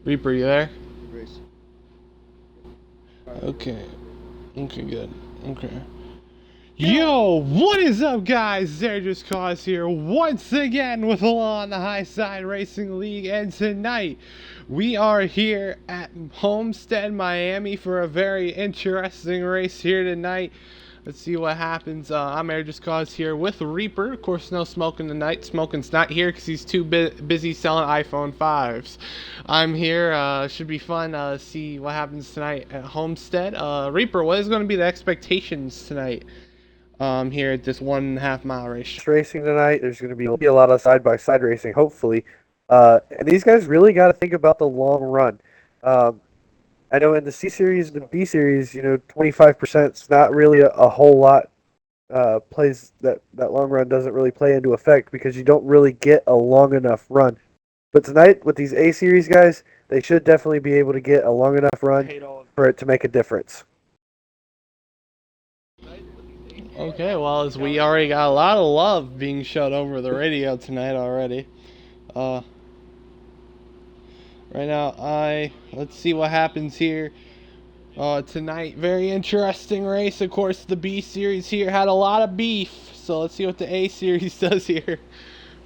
Reaper, you there? Race. Okay. Okay, good. Okay. Yo, what is up, guys? Diecast here once again with Law on the High Side Racing League, and tonight we are here at Homestead, Miami for a very interesting race here tonight. Let's see what happens. I'm Diecast here with Reaper. Of course, no smoking tonight. Smoking's not here because he's too busy selling iPhone 5s. I'm here. Should be fun. See what happens tonight at Homestead. Reaper, what is going to be the expectations tonight? Here at this 1.5 mile race. Racing tonight. There's going to be a lot of side-by-side racing, hopefully. And these guys really got to think about the long run. I know in the C Series and the B Series, 25% is not really a whole lot. Plays that long run doesn't really play into effect because you don't really get a long enough run. But tonight, with these A Series guys, they should definitely be able to get a long enough run for it to make a difference. Okay, well, as we already got a lot of love being shot over the radio tonight already. Right now, let's see what happens here. Tonight, very interesting race. Of course, the B Series here had a lot of beef. So let's see what the A Series does here.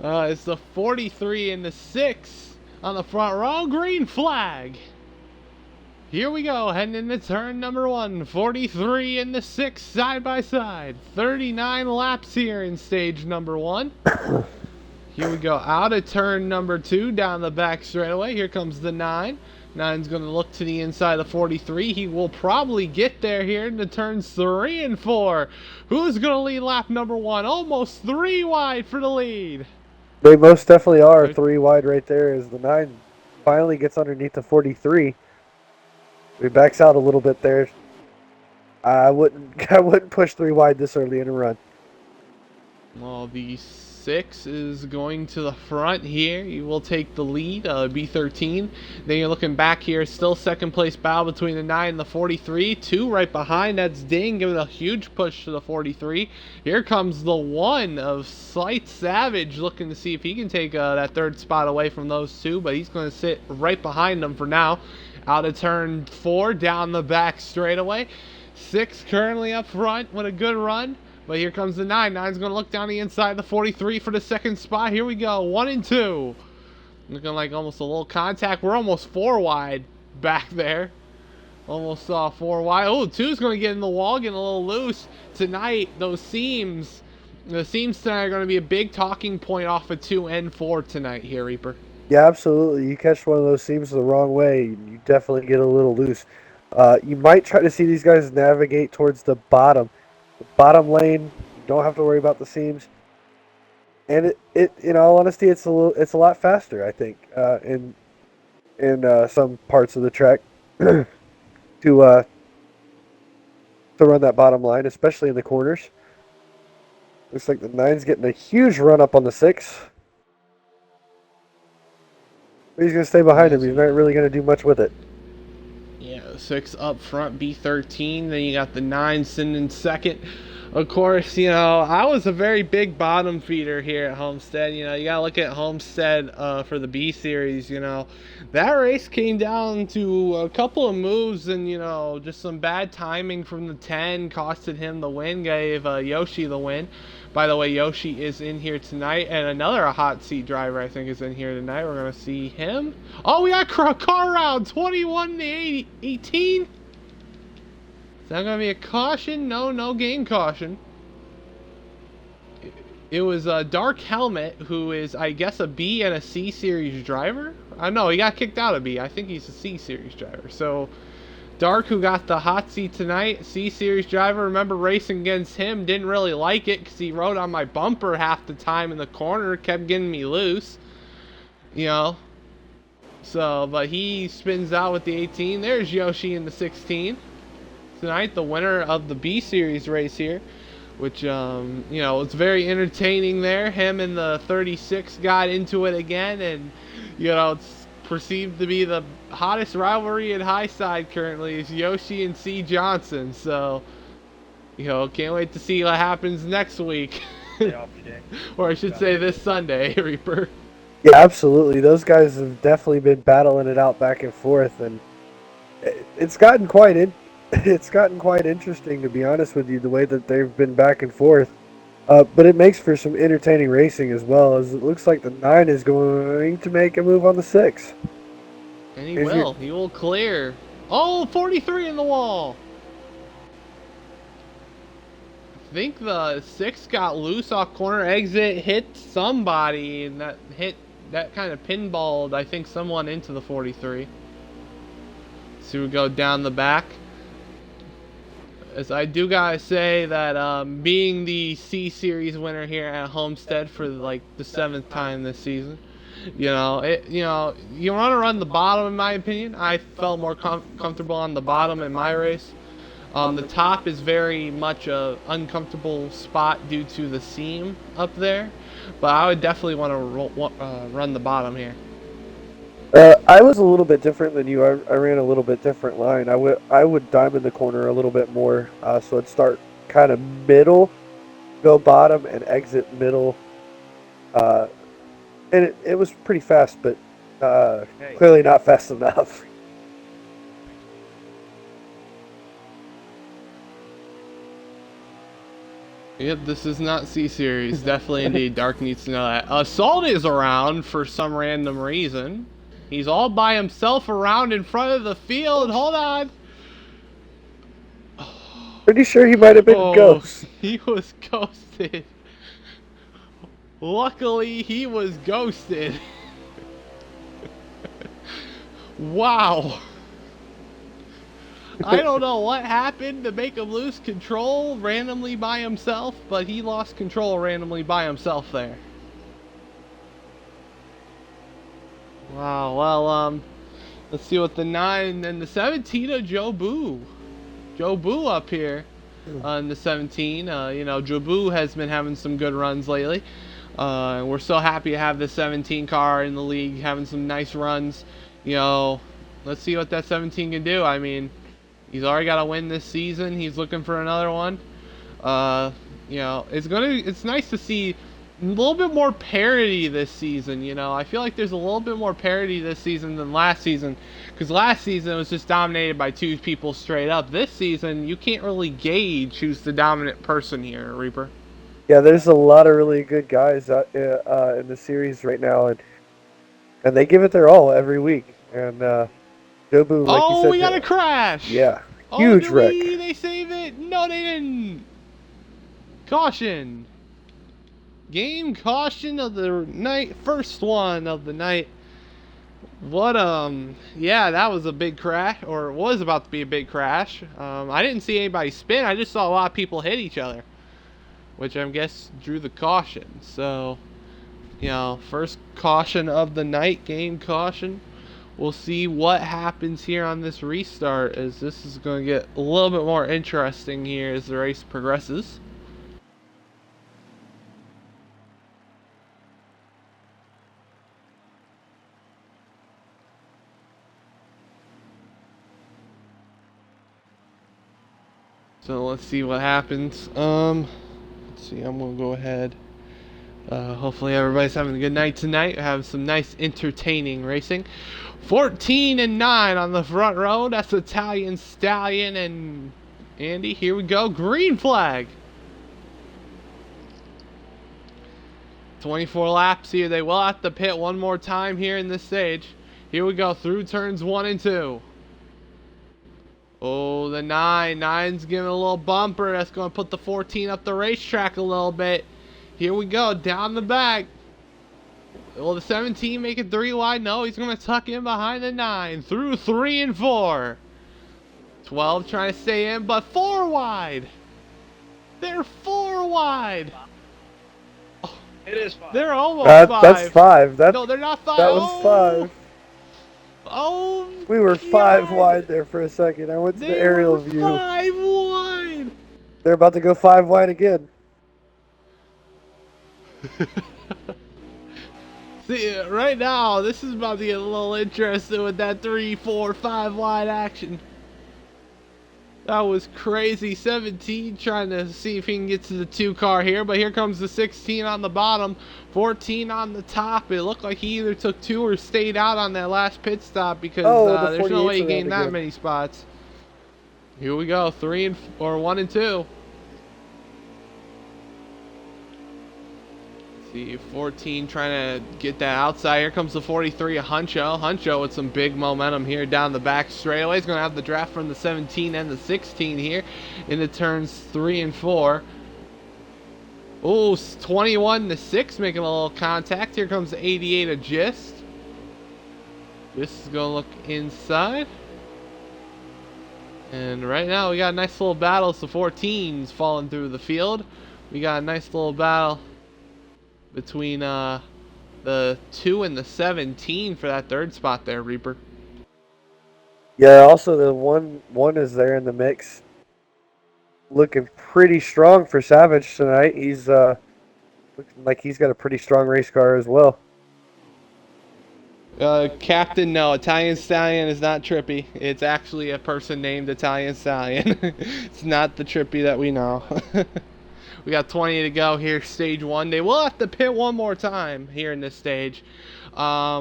It's the 43 and the 6 on the front row. Green flag. Here we go, heading into turn number 1. 43 and the 6 side by side. 39 laps here in stage number 1. Here we go, out of turn number 2, down the back straightaway. Here comes the 9. 9's going to look to the inside of 43. He will probably get there here into turns 3 and 4. Who's going to lead lap number 1? Almost 3 wide for the lead. They most definitely are 3 wide right there as the 9 finally gets underneath the 43. He backs out a little bit there. I wouldn't push 3 wide this early in a run. Well, the 6 is going to the front here. He will take the lead, B13. Then you're looking back here, still second place battle between the 9 and the 43. 2 right behind, that's Ding, giving a huge push to the 43. Here comes the 1 of Slight Savage, looking to see if he can take that 3rd spot away from those 2, but he's going to sit right behind them for now. Out of turn 4, down the back straightaway. 6 currently up front with a good run. But here comes the 9. 9's going to look down the inside of the 43 for the 2nd spot. Here we go. 1 and 2. Looking like almost a little contact. We're almost 4 wide back there. Almost 4 wide. Oh, 2's going to get in the wall, getting a little loose. Tonight, the seams tonight are going to be a big talking point off of 2 and 4 tonight here, Reaper. Yeah, absolutely. You catch one of those seams the wrong way, you definitely get a little loose. You might try to see these guys navigate towards the bottom. The bottom lane, you don't have to worry about the seams. And it in all honesty, it's a lot faster, I think, in some parts of the track to run that bottom line, especially in the corners. Looks like the 9's getting a huge run up on the 6. He's going to stay behind him. He's not really going to do much with it. Yeah, 6 up front, B13. Then you got the 9 sitting in 2nd. Of course, I was a very big bottom feeder here at Homestead. You got to look at Homestead for the B Series, That race came down to a couple of moves and, just some bad timing from the 10 costed him the win, gave Yoshi the win. By the way, Yoshi is in here tonight, and another hot seat driver, I think, is in here tonight. We're going to see him. Oh, we got car round 21 to 18. Is that going to be a caution? No game caution. It was a Dark Helmet, who is, I guess, a B and a C Series driver. No, he got kicked out of B. I think he's a C Series driver. So, Dark, who got the hot seat tonight, C Series driver. Remember racing against him, didn't really like it because he rode on my bumper half the time in the corner, kept getting me loose. So, but he spins out with the 18. There's Yoshi in the 16. Tonight, the winner of the B Series race here, which, it's very entertaining there. Him and the 36 got into it again, and, it's perceived to be the hottest rivalry at High Side currently is Yoshi and C. Johnson. So, can't wait to see what happens next week. Or I should say this Sunday, Reaper. Yeah, absolutely. Those guys have definitely been battling it out back and forth, and it's gotten quite it's gotten quite interesting, to be honest with you, the way that they've been back and forth. But it makes for some entertaining racing as well, as it looks like the 9 is going to make a move on the 6. And he Here's your, will. He will clear. Oh, 43 in the wall. I think the 6 got loose off corner exit, hit somebody, and that kind of pinballed, I think, someone into the 43. So we go down the back. As I do gotta say that being the C Series winner here at Homestead for like the 7th time this season, you want to run the bottom in my opinion. I felt more comfortable on the bottom in my race. The top is very much a uncomfortable spot due to the seam up there, but I would definitely want to run the bottom here. I was a little bit different than you. I ran a little bit different line. I would diamond the corner a little bit more, so I'd start kind of middle, go bottom, and exit middle. Uh, and it was pretty fast, but clearly not fast enough. Yep, this is not C Series. Definitely indeed. Dark needs to know that. Assault is around for some random reason. He's all by himself around in front of the field. Hold on. Pretty sure he might have been ghost. He was ghosted. Luckily, he was ghosted. Wow. I don't know what happened to make him lose control randomly by himself, but he lost control randomly by himself there. Wow, well, let's see what the 9 and the 17 of Joe Boo. Joe Boo up here in the 17. Joe Boo has been having some good runs lately. We're so happy to have the 17 car in the league, having some nice runs. Let's see what that 17 can do. I mean, he's already got a win this season. He's looking for another one. It's nice to see a little bit more parity this season. I feel like there's a little bit more parity this season than last season, because last season it was just dominated by 2 people straight up. This season you can't really gauge who's the dominant person here, Reaper. Yeah, there's a lot of really good guys in the series right now, and they give it their all every week. And Jobu, like you said, we got a crash. Yeah, huge wreck. They save it? No, they didn't. Caution. Game caution of the night. First one of the night. What, yeah, that was a big crash, or it was about to be a big crash. I didn't see anybody spin. I just saw a lot of people hit each other, which I guess drew the caution. So, first caution of the night, game caution. We'll see what happens here on this restart, as this is going to get a little bit more interesting here as the race progresses. So let's see what happens. Let's see, I'm going to go ahead. Hopefully everybody's having a good night tonight. Have some nice entertaining racing. 14 and 9 on the front row. That's Italian Stallion and Andy. Here we go. Green flag. 24 laps here. They will have to pit one more time here in this stage. Here we go through turns 1 and 2. Oh, the 9. 9's giving a little bumper. That's going to put the 14 up the racetrack a little bit. Here we go, down the back. Will the 17 make it 3 wide? No, he's going to tuck in behind the 9. Through 3 and 4. 12 trying to stay in, but 4 wide. They're 4 wide. Oh, it is 5. They're almost 5. That's 5. No, they're not 5. That was 5. Oh, we were God. 5 wide there for a second. I went to the aerial view. 5 wide. They're about to go 5 wide again. See, right now, this is about to get a little interesting with that 3, 4, 5 wide action. That was crazy. 17 trying to see if he can get to the 2 car here, but here comes the 16 on the bottom, 14 on the top. It looked like he either took 2 or stayed out on that last pit stop because Oh, the there's no way he 48's gained around that again. many spots. Here we go, 1 and 2. See, 14 trying to get that outside. Here comes the 43, a Huncho. Huncho with some big momentum here down the back straightaway. He's going to have the draft from the 17 and the 16 here in the turns 3 and 4. Oh, 21 to 6 making a little contact. Here comes the 88, a Gist. Gist is going to look inside. And right now we got a nice little battle. It's the 14s falling through the field. We got a nice little battle between the 2 and the 17 for that 3rd spot there, Reaper. Yeah, also the one is there in the mix. Looking pretty strong for Savage tonight. He's looking like he's got a pretty strong race car as well. Captain, no, Italian Stallion is not Trippy. It's actually a person named Italian Stallion. It's not the Trippy that we know. We got 20 to go here, stage 1. They will have to pit one more time here in this stage.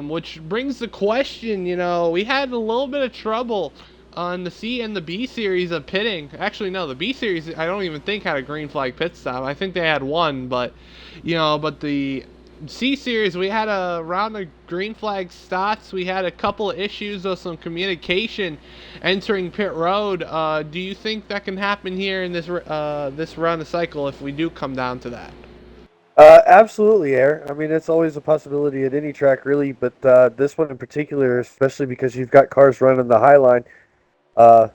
Which brings the question, you know, we had a little bit of trouble on the C and the B series of pitting. Actually, no, the B series, I don't even think had a green flag pit stop. I think they had one, but, you know, but the C series, we had a round of green flag stops. We had a couple of issues with some communication entering pit road. Do you think that can happen here in this this round of cycle if we do come down to that? Absolutely, Air. I mean, it's always a possibility at any track, really, but this one in particular, especially because you've got cars running the high line. Uh,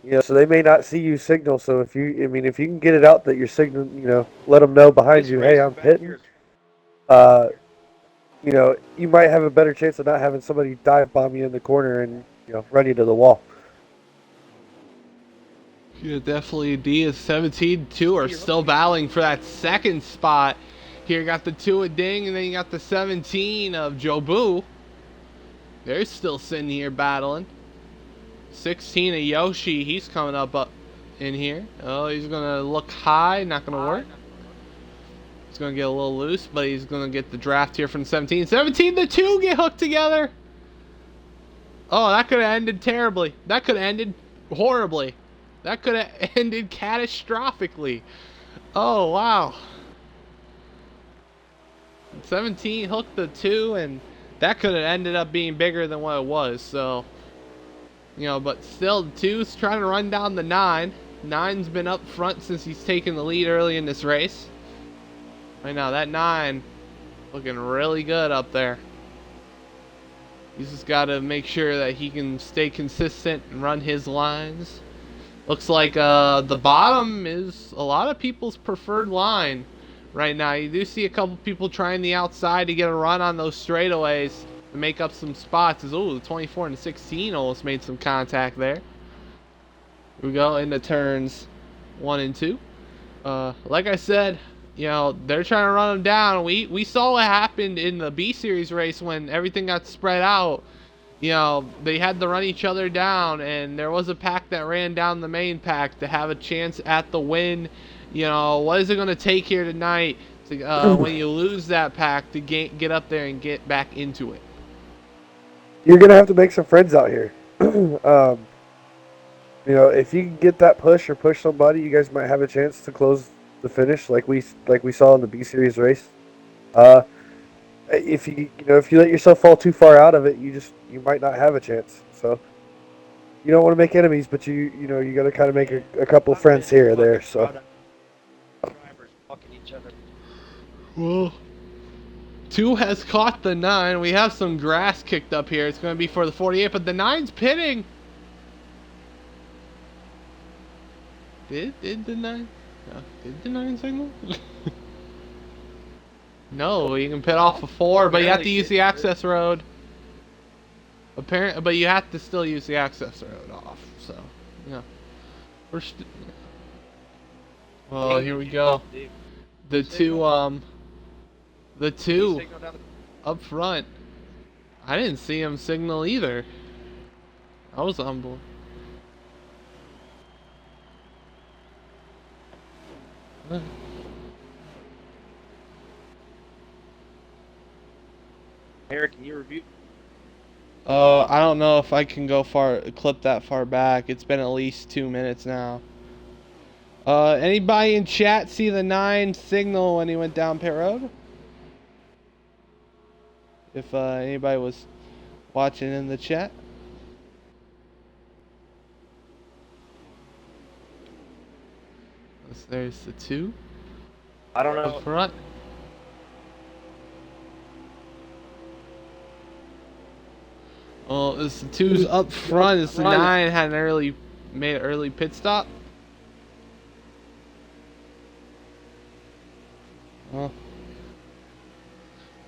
you know, so they may not see you signal. So if if you can get it out that you're signaling, you know, let them know behind you, hey, I'm pitting. You know, you might have a better chance of not having somebody dive bomb you in the corner and, you know, run you to the wall. Yeah, definitely. D is 17-2 are still battling for that 2nd spot. Here you got the 2 of Ding, and then you got the 17 of Jobu. They're still sitting here battling. 16 of Yoshi, he's coming up in here. Oh, he's going to look high, not going to work. He's going to get a little loose, but he's going to get the draft here from 17. 17 to 2 get hooked together. Oh, that could have ended terribly. That could have ended horribly. That could have ended catastrophically. Oh, wow. 17 hooked the 2, and that could have ended up being bigger than what it was. So, you know, but still, the 2's trying to run down the 9. 9's been up front since he's taken the lead early in this race. Right now, that 9 looking really good up there. He's just got to make sure that he can stay consistent and run his lines. Looks like the bottom is a lot of people's preferred line right now. You do see a couple people trying the outside to get a run on those straightaways to make up some spots. Oh, the 24 and the 16 almost made some contact there. Here we go into turns 1 and 2. Like I said, you know, they're trying to run them down. We saw what happened in the B series race when everything got spread out. You know, they had to run each other down, and there was a pack that ran down the main pack to have a chance at the win. You know, what is it going to take here tonight to, when you lose that pack to get up there and get back into it? You're going to have to make some friends out here. You know, if you can get that push or push somebody, you guys might have a chance to close the finish like we saw in the B series race. If you let yourself fall too far out of it, you might not have a chance. So you don't want to make enemies, but you got to kind of make a couple friends here or there. So. Well, 2 has caught the 9. We have some grass kicked up here. It's going to be for the 48, but the 9's pitting. Did the 9? No, did the 9 signal? No, you can pit off a 4, but you have to use the access road. But you have to still use the access road off. So, yeah. Well, here we go. The 2 up front. I didn't see him signal either. I was humble. Eric, can you review? I don't know if I can clip that far back. It's been at least 2 minutes now. Anybody in chat see the 9 signal when he went down pit road? If anybody was watching in the chat. There's the 2. I don't know. Up front. Well, it's the 2's up front. It's the 9 had made an early pit stop. Well,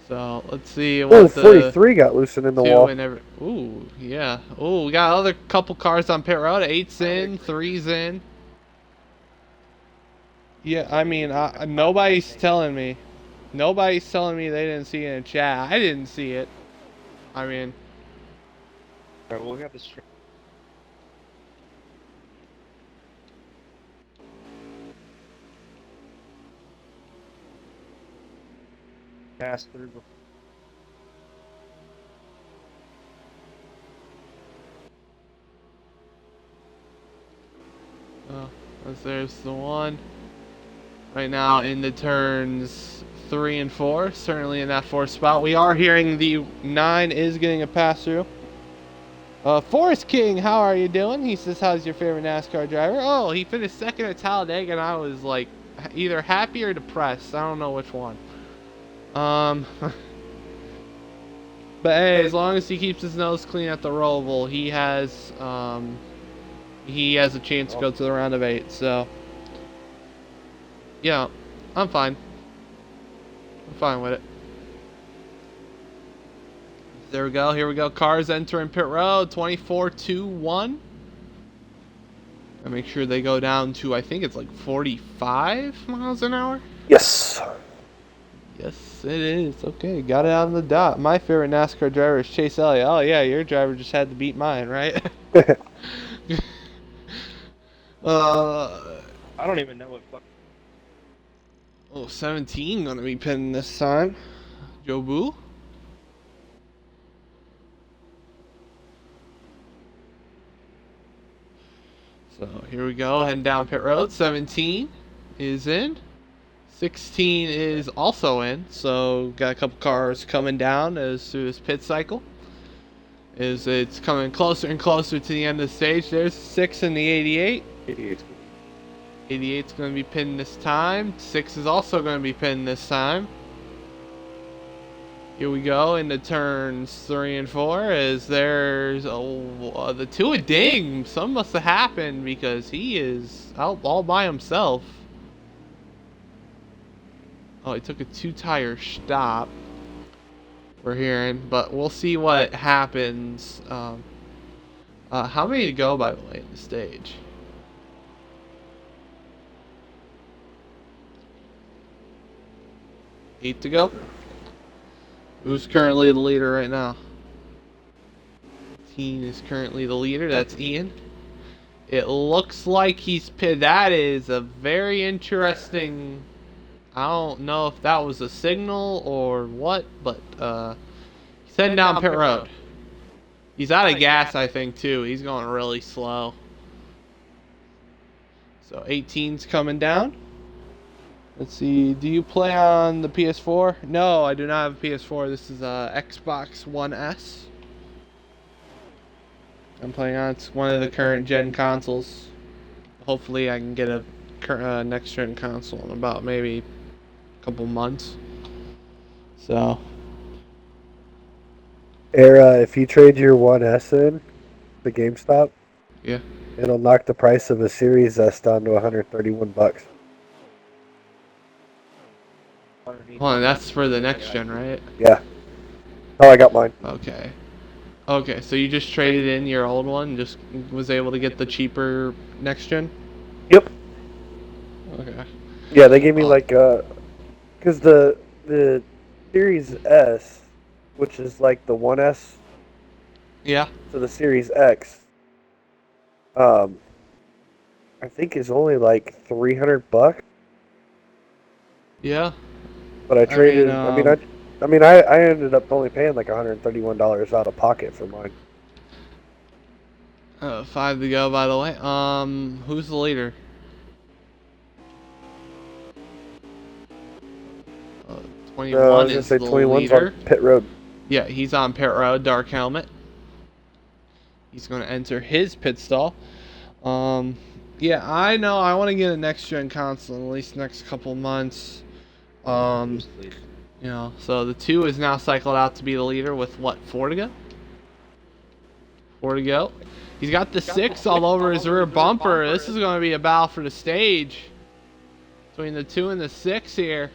so let's see what the 43 got loosened in the wall. Ooh, yeah. Ooh, we got other couple cars on pit road. 8's in, 3's in. Yeah, I mean, nobody's telling me. Nobody's telling me they didn't see it in chat. I didn't see it. I mean. Alright, we'll have this. Pass through. Oh, there's the 1. Right now in the turns 3 and 4, certainly in that 4th spot. We are hearing the 9 is getting a pass through. Forest King, how are you doing? He says, how's your favorite NASCAR driver? Oh, he finished 2nd at Talladega, and I was like either happy or depressed. I don't know which one. But hey, as long as he keeps his nose clean at the Roval, he has a chance to go to the round of 8. So yeah, I'm fine. I'm fine with it. There we go. Here we go. Cars entering pit road. 24-2-1. And make sure they go down to, I think it's like 45 miles an hour. Yes. Yes, it is. Okay, got it on the dot. My favorite NASCAR driver is Chase Elliott. Oh yeah, your driver just had to beat mine, right? I don't even know what. Oh, 17 gonna be pinning this time. Joe Boo. So here we go, heading down pit road. 17 is in. 16 is also in. So got a couple cars coming down as through this pit cycle. It's coming closer and closer to the end of the stage. There's 6 in the 88. 88's going to be pinned this time. 6 is also going to be pinned this time. Here we go into turns 3 and 4 as there's the 2 of Ding. Something must have happened because he is out all by himself. Oh, he took a 2-tire stop. We're hearing, but we'll see what happens. How many to go, by the way, in the stage? Eight to go. Who's currently the leader right now? 18 is currently the leader. That's Ian. It looks like he's pitted. That is a very interesting. I don't know if that was a signal or what, but he's heading down pit road. He's out of gas, I think, too. He's going really slow. So 18's coming down. Let's see. Do you play on the PS4? No, I do not have a PS4. This is a Xbox One S. I'm playing on one of the current gen consoles. Hopefully, I can get a next gen console in about maybe a couple months. So. If you trade your 1S in the GameStop, Yeah. it'll knock the price of a Series S down to $131. Hold on, that's for the next gen, right? Yeah. Oh, I got mine. Okay. Okay, so you just traded in your old one and just was able to get the cheaper next gen? Yep. Okay. Yeah, they gave me because the Series S, which is like the 1S, Yeah. to the Series X, I think is only like $300. Yeah. But I I mean, traded. I ended up only paying like $131 out of pocket for mine. 5 to go, by the way. Who's the leader? Uh, No, I 21 was gonna is say the 21's on leader. pit road. Yeah, he's on pit road, dark helmet. He's going to enter his pit stall. Um, yeah, I know. I want to get a next gen console in at least next couple months. So the 2 is now cycled out to be the leader with what, 4 to go? 4 to go. He's got the 6 all over his rear bumper. This is going to be a battle for the stage between the 2 and the 6 here.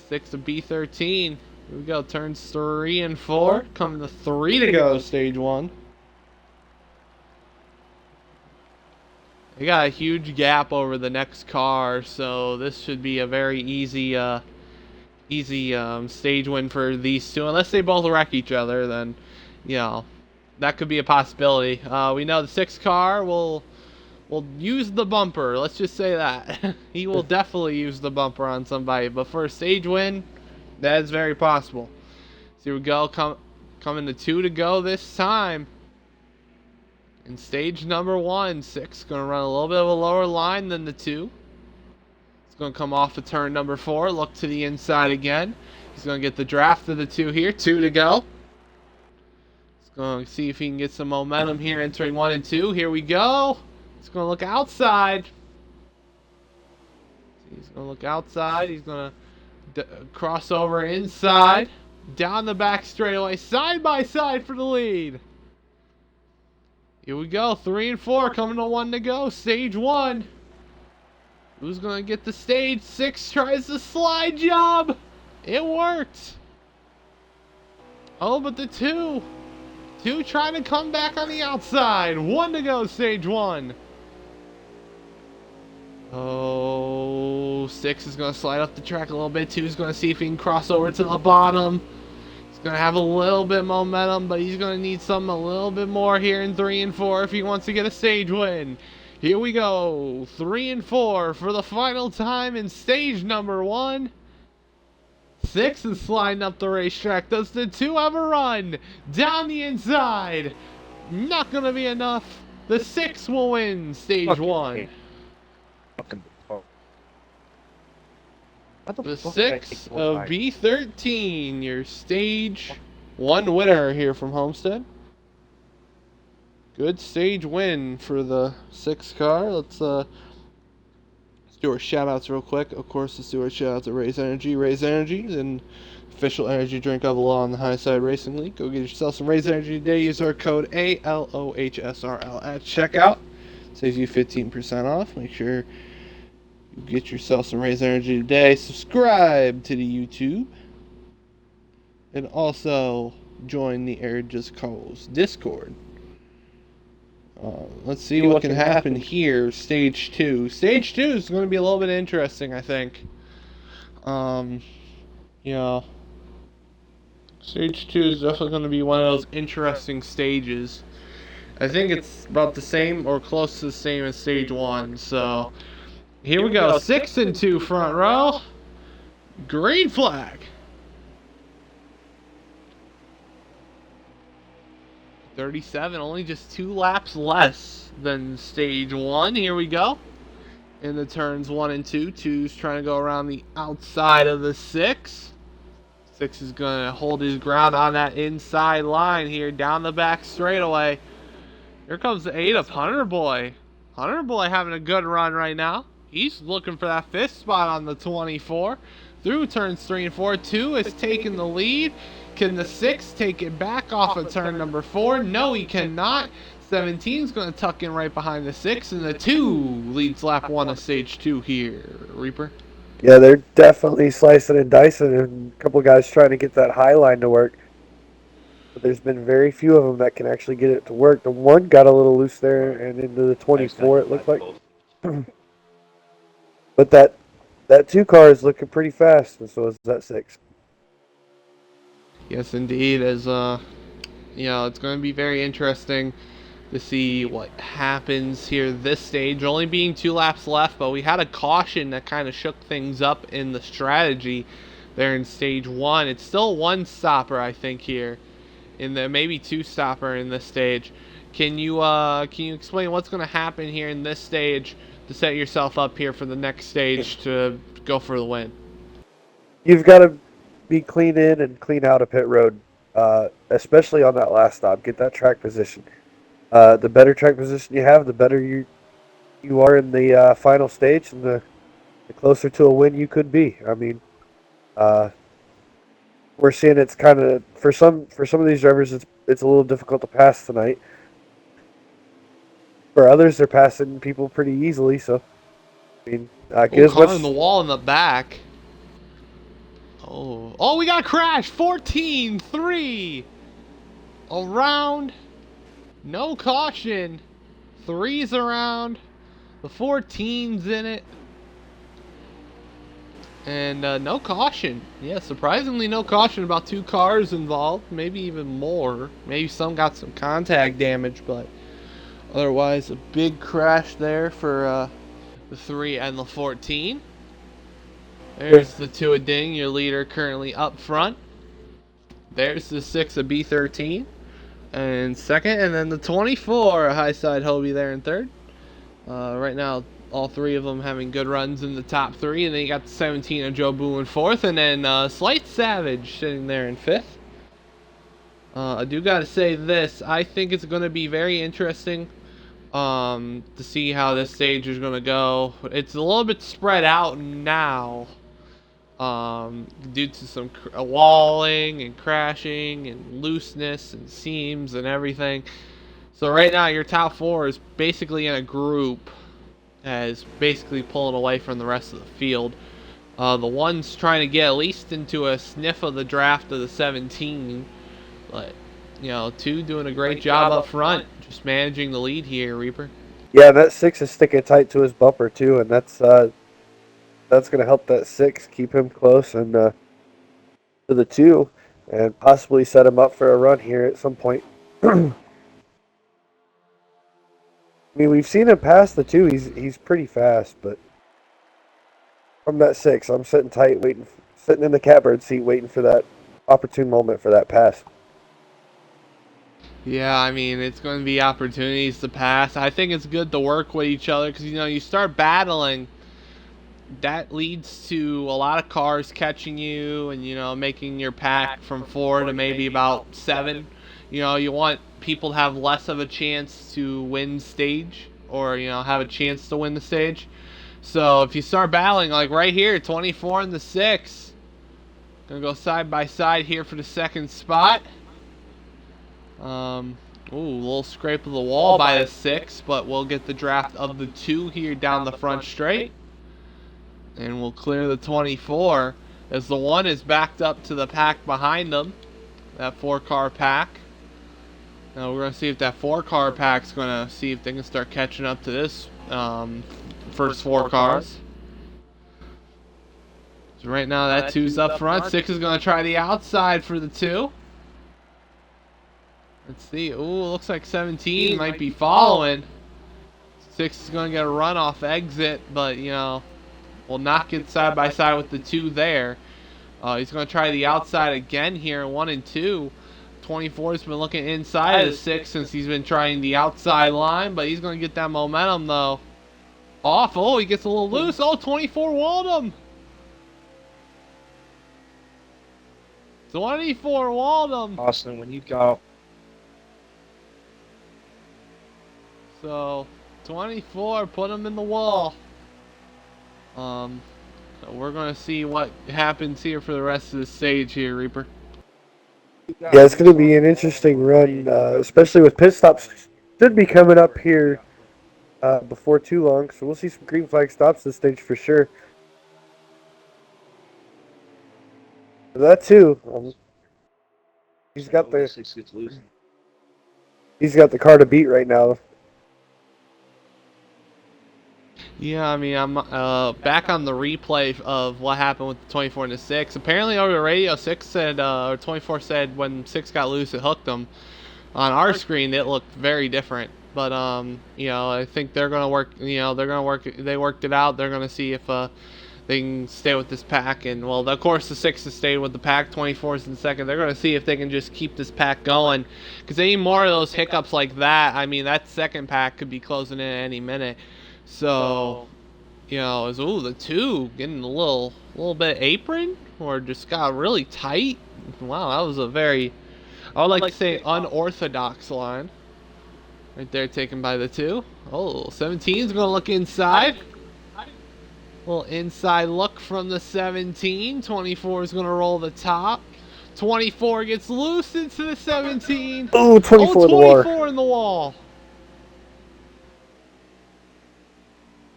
6 of B13. Here we go. Turns 3 and 4. Coming to 3 to go, stage 1. They got a huge gap over the next car, so this should be a very easy stage win for these two. Unless they both wreck each other, then, that could be a possibility. We know the 6 car will use the bumper. Let's just say that. He will definitely use the bumper on somebody. But for a stage win, that is very possible. So here we go. Coming to 2 to go this time. In stage number 1, 6 going to run a little bit of a lower line than the 2. It's going to come off of turn number 4. Look to the inside again. He's going to get the draft of the 2 here. 2 to go. He's going to see if he can get some momentum here entering 1 and 2. Here we go. He's going to look outside. He's going to look outside. He's going to cross over inside. Down the back straightaway. Side by side for the lead. Here we go. 3 and 4 coming to 1 to go. Stage 1. Who's going to get the stage? 6 tries the slide job. It worked. Oh, but the 2. 2 trying to come back on the outside. 1 to go, stage 1. Oh, 6 is going to slide up the track a little bit. 2 is going to see if he can cross over to the bottom. He's going to have a little bit of momentum, but he's going to need something a little bit more here in 3 and 4 if he wants to get a stage win. Here we go. 3 and 4 for the final time in stage number 1. 6 is sliding up the racetrack. Does the 2 have a run? Down the inside. Not going to be enough. The 6 will win stage 1. The 6 of B13, your stage 1 winner here from Homestead. Good stage win for the 6 car. Let's do our shout outs real quick. Of course, let's do our shout out to Raise Energy. Raise Energy is an official energy drink of the Law on the High Side Racing League. Go get yourself some Raise Energy today. Use our code ALOHSRL at checkout. Saves you 15% off. Make sure you get yourself some Raise Energy today. Subscribe to the YouTube. And also join the Air Just Calls Discord. Let's see what can happen here. Stage 2. Stage 2 is going to be a little bit interesting, I think. Stage 2 is definitely going to be one of those interesting stages. I think it's about the same or close to the same as stage 1. So, here we go. 6 and 2 front row. Green flag. 37, only just 2 laps less than stage 1. Here we go. In the turns 1 and 2. 2's trying to go around the outside of the 6. 6 is going to hold his ground on that inside line here, down the back straightaway. Here comes the 8 of Hunter Boy. Hunter Boy having a good run right now. He's looking for that 5th spot on the 24. Through turns 3 and 4. 2 is taking the lead. Can the 6 take it back off of turn number 4? No, he cannot. 17 is going to tuck in right behind the 6, and the 2 leads lap 1 of stage 2 here. Reaper? Yeah, they're definitely slicing and dicing, and a couple guys trying to get that high line to work. But there's been very few of them that can actually get it to work. The 1 got a little loose there and into the 24, it looked like. But that 2 car is looking pretty fast, and so is that 6. Yes, indeed. As it's going to be very interesting. to see what happens here this stage. Only being 2 laps left, but we had a caution that kind of shook things up in the strategy there in stage 1. It's still 1 stopper, I think, here in the maybe 2 stopper in this stage. Can you explain what's going to happen here in this stage to set yourself up here for the next stage to go for the win? You've got to be clean in and clean out of pit road, especially on that last stop. Get that track position. The better track position you have, the better you are in the final stage, and the closer to a win you could be. I mean, we're seeing it's kind of for some of these drivers, it's a little difficult to pass tonight. For others, they're passing people pretty easily. So, I mean, get as much on the wall in the back. Oh, we got a crash. 14-3 around. No caution. 3's around. The 14's in it. And no caution. Yeah, surprisingly no caution. About 2 cars involved. Maybe even more. Maybe some got some contact damage, but otherwise a big crash there for the 3 and the 14. There's the 2 of Ding, your leader currently up front. There's the 6 of B13 and second, and then the 24 High Side Hobie there in third. Right now, all 3 of them having good runs in the top 3, and then you got the 17 of Joe Boo in fourth, and then Slight Savage sitting there in fifth. I do gotta say this, I think it's gonna be very interesting to see how this stage is gonna go. It's a little bit spread out now. Due to some walling and crashing and looseness and seams and everything. So right now your top 4 is basically in a group as basically pulling away from the rest of the field. The one's trying to get at least into a sniff of the draft of the 17. But, 2 doing a great job up front, just managing the lead here, Reaper. Yeah, that 6 is sticking tight to his bumper too, and that's going to help that 6 keep him close and to the 2, and possibly set him up for a run here at some point. I mean, we've seen him pass the 2. He's pretty fast, but from that 6, I'm sitting tight, sitting in the catbird seat, waiting for that opportune moment for that pass. Yeah, I mean, it's going to be opportunities to pass. I think it's good to work with each other because, you start battling. That leads to a lot of cars catching you and, making your pack from 4 to maybe about 7. You want people to have less of a chance to win stage or, have a chance to win the stage. So if you start battling, like right here, 24 and the 6. Gonna go side by side here for the second spot. Ooh, a little scrape of the wall by the 6, but we'll get the draft of the 2 here down the front straight. And we'll clear the 24 as the 1 is backed up to the pack behind them. That 4-car pack. Now we're going to see if that 4-car pack's going to see if they can start catching up to this first 4 cars. So right now that 2's up front. 6 is going to try the outside for the 2. Let's see. Ooh, looks like 17 might be following. 6 is going to get a runoff exit, but, will not get side by side with the 2 there. He's going to try the outside again here, 1 and 2. 24's been looking inside of the 6 since he's been trying the outside line, but he's going to get that momentum though. Off. Oh, he gets a little loose. Oh, 24 walled him. 24 walled him. Austin, when you go. So, 24 put him in the wall. So we're going to see what happens here for the rest of the stage here, Reaper. Yeah, it's going to be an interesting run, especially with pit stops. Should be coming up here before too long, so we'll see some green flag stops this stage for sure. That too, he's got the car to beat right now. Yeah, I mean, I'm back on the replay of what happened with the 24 and the 6. Apparently over the radio, 6 said, or 24 said when 6 got loose, it hooked him. On our screen, it looked very different. But you know, I think they're gonna work. You know, they're gonna work. They worked it out. They're gonna see if they can stay with this pack. And well, of course, the 6 is staying with the pack. 24 is in second. They're gonna see if they can just keep this pack going. Because any more of those hiccups like that, I mean, that second pack could be closing in at any minute. So, you know, the 2 getting a little bit apron or just got really tight. Wow, that was a very, I would like to say, unorthodox line. Right there, taken by the 2. Oh, 17 is going to look inside. Little inside look from the 17. 24 is going to roll the top. 24 gets loose into the 17. Oh, 24 Oh, in the water. 24 in the wall.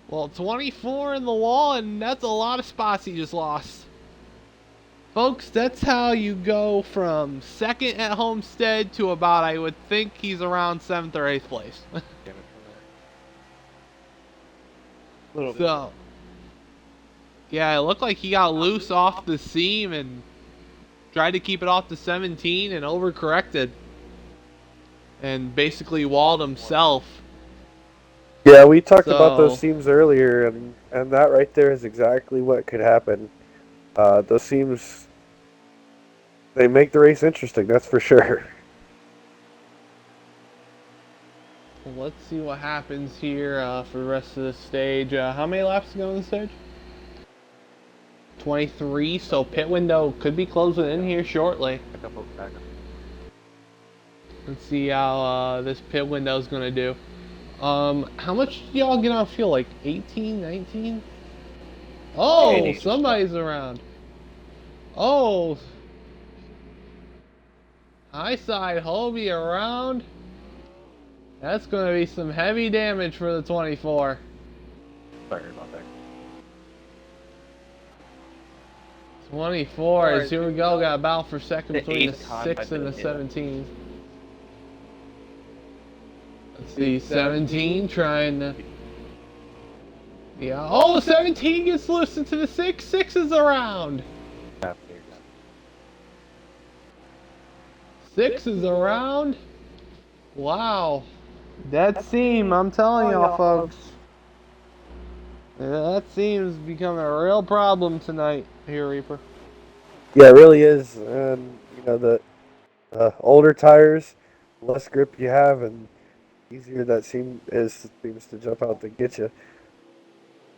Well, 24 in the wall, and that's a lot of spots he just lost. Folks, that's how you go from second at Homestead to about, I would think he's around 7th or 8th place. So, yeah, it looked like he got loose off the seam and tried to keep it off the 17 and overcorrected. And basically walled himself. Yeah, we talked about those seams earlier, and that right there is exactly what could happen. Those seams, they make the race interesting, that's for sure. Well, let's see what happens here for the rest of the stage. How many laps to go on the stage? 23, so pit window could be closing in here shortly. Let's see how this pit window is going to do. How much do y'all get on fuel? Like 18, 19? Oh, somebody's around. Oh. High side, Hobie around. That's going to be some heavy damage for the 24. Sorry about that. 24 as here we go. Got a battle for second between the 6 and the 17. Let's see, 17 trying to... Yeah, oh, 17 gets loose into the 6. 6 is around. 6 is around. Wow. That seam, I'm telling y'all folks. Yeah, that seam's becoming a real problem tonight here, Reaper. Yeah, it really is. And, you know, the older tires, less grip you have, and easier that seems to jump out to get you.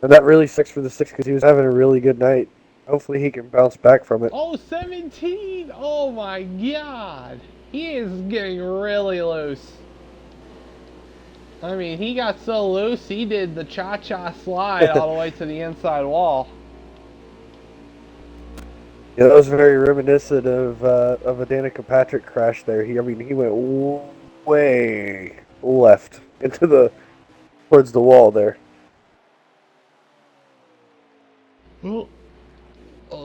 And that really sucks for the 6 because he was having a really good night. Hopefully he can bounce back from it. Oh, 17! Oh my god! He is getting really loose. I mean, he got so loose, he did the cha-cha slide all the way to the inside wall. Yeah, that was very reminiscent of a Danica Patrick crash there. He went way left into towards the wall there. Well,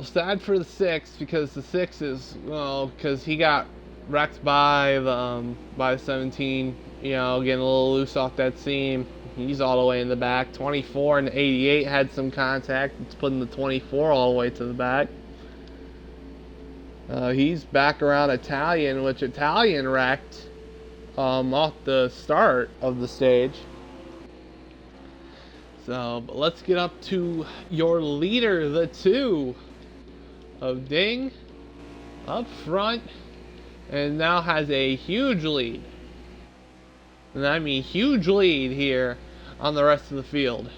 sad for the 6 because the 6 is, well, because he got wrecked by the 17. You know, getting a little loose off that seam. He's all the way in the back. 24 and 88 had some contact. It's putting the 24 all the way to the back. He's back around Italian, which Italian wrecked off the start of the stage. So, but let's get up to your leader, the 2 of Ding, up front, and now has a huge lead. And I mean huge lead here on the rest of the field.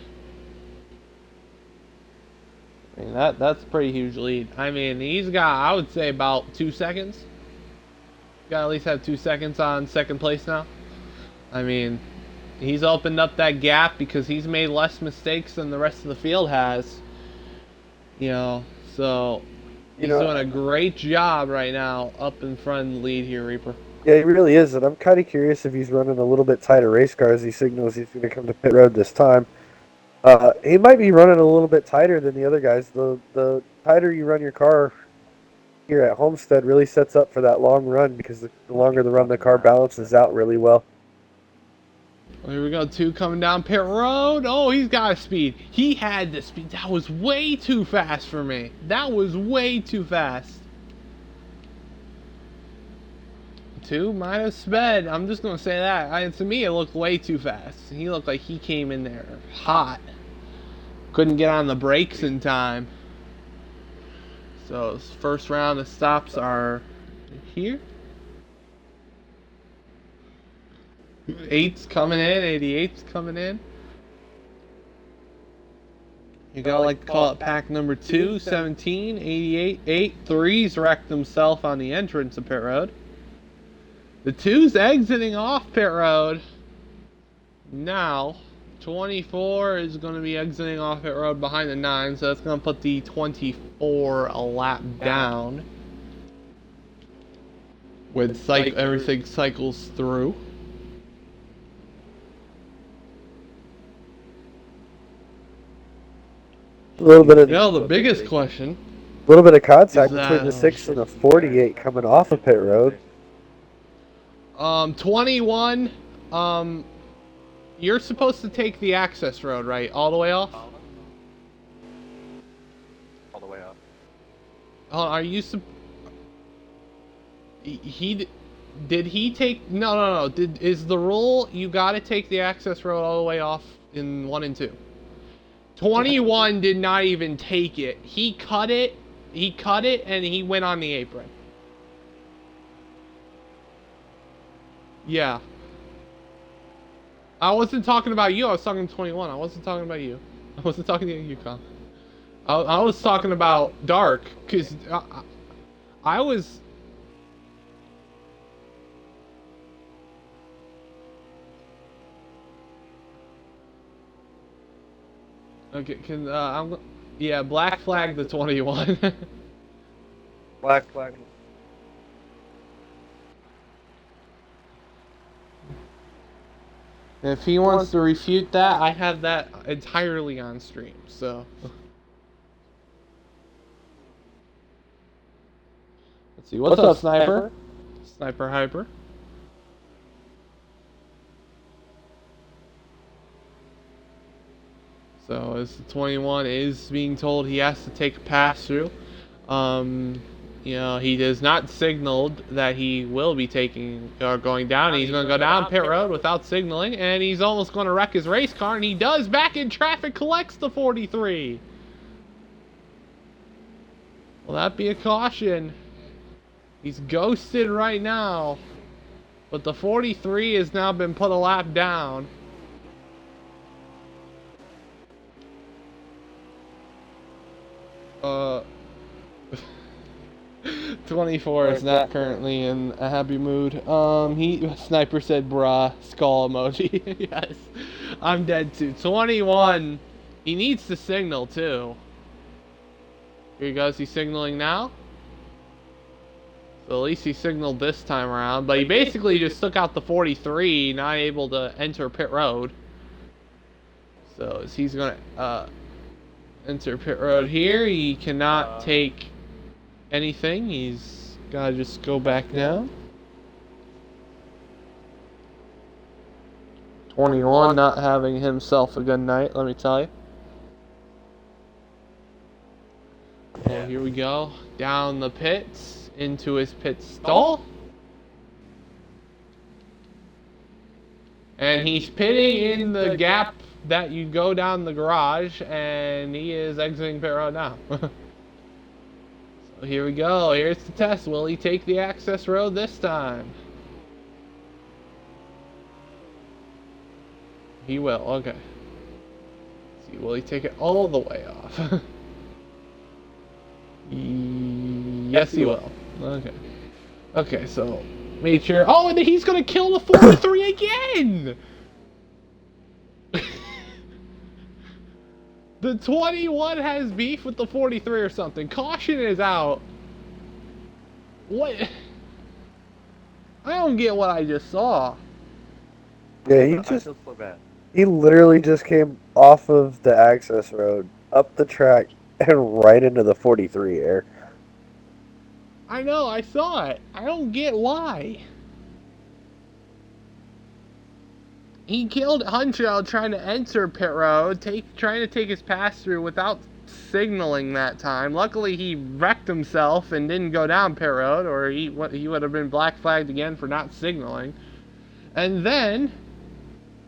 I mean, that's a pretty huge lead. I mean, he's got, I would say, about 2 seconds. Got to at least have 2 seconds on second place now. I mean, he's opened up that gap because he's made less mistakes than the rest of the field has. You know, so he's doing a great job right now up in front of the lead here, Reaper. Yeah, he really is, and I'm kind of curious if he's running a little bit tighter race car as he signals he's going to come to pit road this time. He might be running a little bit tighter than the other guys. The tighter you run your car here at Homestead really sets up for that long run because the longer the run, the car balances out really well. Here we go, 2 coming down pit road. Oh, he's got a speed. He had the speed. That was way too fast for me. That was way too fast. 2 might have sped. I'm just gonna say that. To me, it looked way too fast. He looked like he came in there hot. Couldn't get on the brakes in time. So first round of stops are here. 8's coming in. 88's coming in. You gotta like to call it pack number 2, 17, 88, 8. 3's wrecked himself on the entrance of pit road. The 2's exiting off pit road. Now, 24 is going to be exiting off pit road behind the 9, so that's going to put the 24 a lap down. With everything cycles through. A little bit of the biggest question. A little bit of contact Is between the 6 and the 48 coming off of pit road. 21. You're supposed to take the access road, right? All the way off? All the way up. Are you did he take... No. Is the rule you gotta take the access road all the way off in 1 and 2? 21 did not even take it. He cut it, and he went on the apron. Yeah. I wasn't talking about you, I was talking to 21. I wasn't talking about you. I wasn't talking to you, Con. I was talking about Dark, because I was... Okay, yeah, black flag the 21. Black flag. If he wants to refute that, I have that entirely on stream, so... Let's see, what's up, Sniper? Sniper Hyper. So, as the 21 is being told he has to take a pass-through. You know, he has not signaled that he will be taking or going down. He's going to go down pit road without signaling, and he's almost going to wreck his race car, and he does. Back in traffic, collects the 43. Will that be a caution? He's ghosted right now, but the 43 has now been put a lap down. 24 is not currently in a happy mood. Sniper said brah, skull emoji. Yes, I'm dead too. 21, he needs to signal too. Here he goes, he's signaling now. So at least he signaled this time around, but he basically just took out the 43, not able to enter pit road. So as he's gonna enter pit road here, he cannot take anything. He's gotta just go back down. 21 not having himself a good night, let me tell you. And here we go, down the pits into his pit stall. And he's pitting in the gap that you go down the garage, and he is exiting pit road now. So here we go. Here's the test. Will he take the access road this time? He will. Okay. Let's see, will he take it all the way off? Yes, he will. Okay. Okay, so made sure. Oh, and then he's gonna kill the 43 again. The 21 has beef with the 43 or something. Caution is out. What? I don't get what I just saw. Yeah, he literally just came off of the access road, up the track, and right into the 43 air. I know, I saw it. I don't get why. He killed Untitled trying to enter pit road, trying to take his pass through without signaling that time. Luckily, he wrecked himself and didn't go down pit road, or he would have been black flagged again for not signaling. And then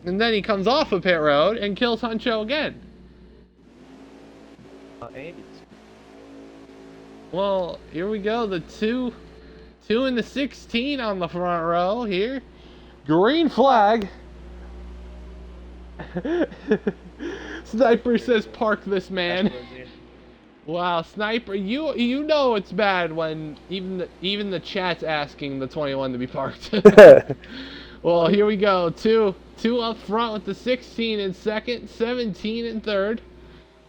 he comes off of pit road and kills Huncho again. Well, here we go. The two and the 16 on the front row here. Green flag. Sniper says park this man. Wow, Sniper, you know it's bad when even the chat's asking the 21 to be parked. Well, here we go. Two up front with the 16 in second, 17 in third.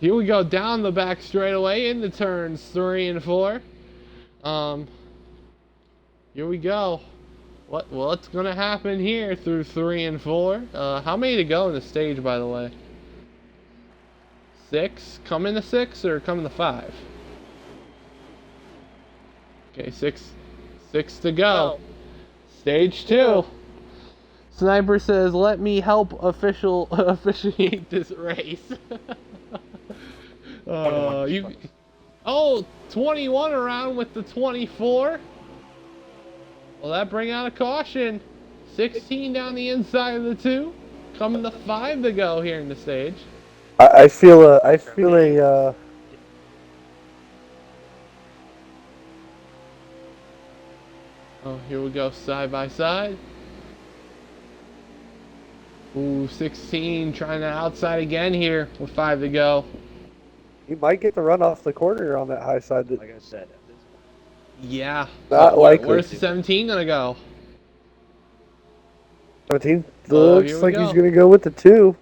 Here we go down the back straightaway into turns 3 and 4. Here we go. What's gonna happen here through 3 and 4? How many to go in the stage, by the way? 6? Coming to 6 or coming to 5? Okay, 6 to go. Stage 2. Sniper says, "Let me help officiate this race." 21 around with the 24. Will that bring out a caution? 16 down the inside of the 2. Coming to 5 to go here in the stage. I feel a Oh, here we go, side by side. Ooh, 16 trying to outside again here with 5 to go. He might get the run off the corner on that high side. Like I said, Yeah. Not likely. Where's the 17 gonna go? 17 Oh, looks here we like go. he's going to go with the 2.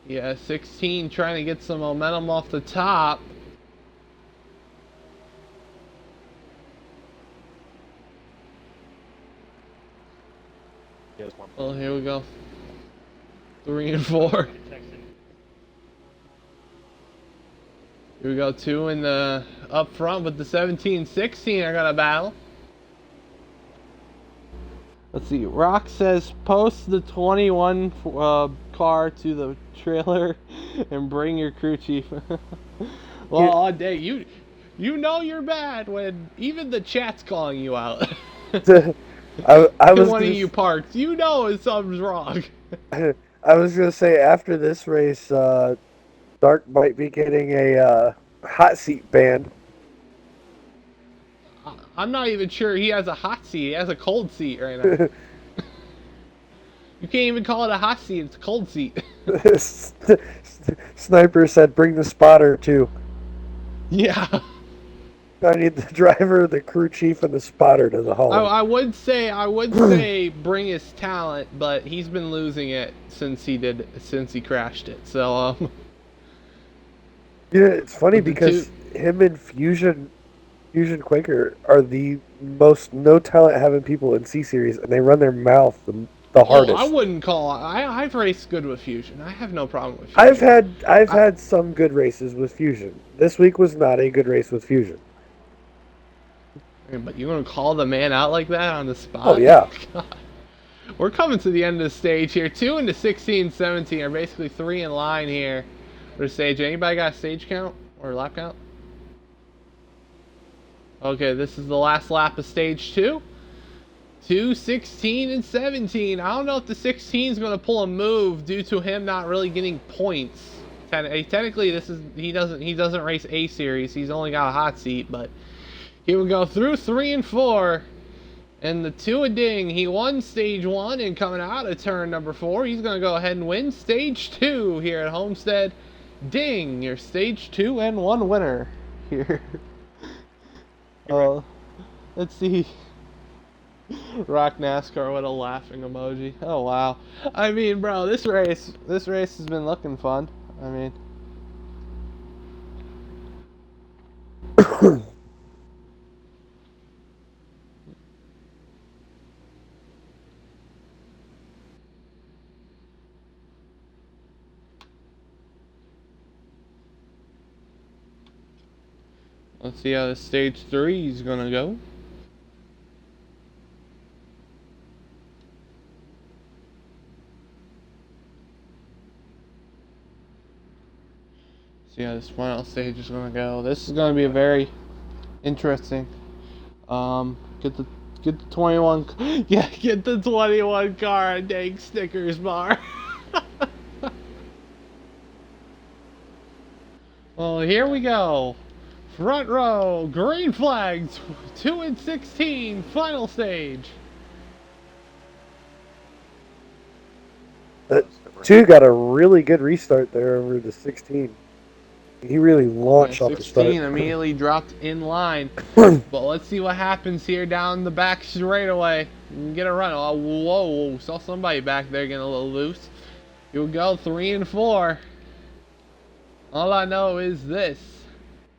Yeah, 16 trying to get some momentum off the top. Well, here we go. 3 and 4. Here we go, 2 in the up front with the 17-16 are gonna battle. Let's see. Rock says post the 21 car to the trailer and bring your crew chief. Well, all day you know you're bad when even the chat's calling you out. I was one of you parked. You know something's wrong. I was going to say after this race, Dark might be getting a hot seat ban. I'm not even sure he has a hot seat. He has a cold seat right now. You can't even call it a hot seat. It's a cold seat. Sniper said, "Bring the spotter too." Yeah. I need the driver, the crew chief, and the spotter to the hall. I would say bring his talent, but he's been losing it since he crashed it. So Yeah, it's funny because him and Fusion Quaker are the most no talent having people in C Series, and they run their mouth the hardest. I wouldn't call. I've raced good with Fusion. I have no problem with Fusion. I've had some good races with Fusion. This week was not a good race with Fusion. But you're gonna call the man out like that on the spot? Oh yeah. God. We're coming to the end of the stage here. 2 into 16, 17 are basically 3 in line here for the stage. Anybody got a stage count or lap count? Okay, this is the last lap of stage 2. 2, 16, and 17. I don't know if the 16 is going to pull a move due to him not really getting points. Technically, he doesn't race A series. He's only got a hot seat, but here we go through 3 and 4. And the 2 of Ding, he won stage 1, and coming out of turn number 4, he's going to go ahead and win stage 2 here at Homestead. Ding, your stage 2 and 1 winner here. Let's see. Rock NASCAR with a laughing emoji. Oh wow. I mean, bro, this race has been looking fun. I mean, let's see how the stage 3 is gonna go. So yeah, this final stage is gonna go. This is gonna be a very interesting. Get the 21. Yeah, get the 21 car and dang Snickers bar. Well, here we go. Front row, green flags, 2 and 16, final stage. That 2 got a really good restart there over the 16. He really launched off the start. 16 immediately dropped in line. But let's see what happens here down the back straightaway. Get a run. Oh, whoa. Saw somebody back there getting a little loose. Here we go, 3 and 4. All I know is this.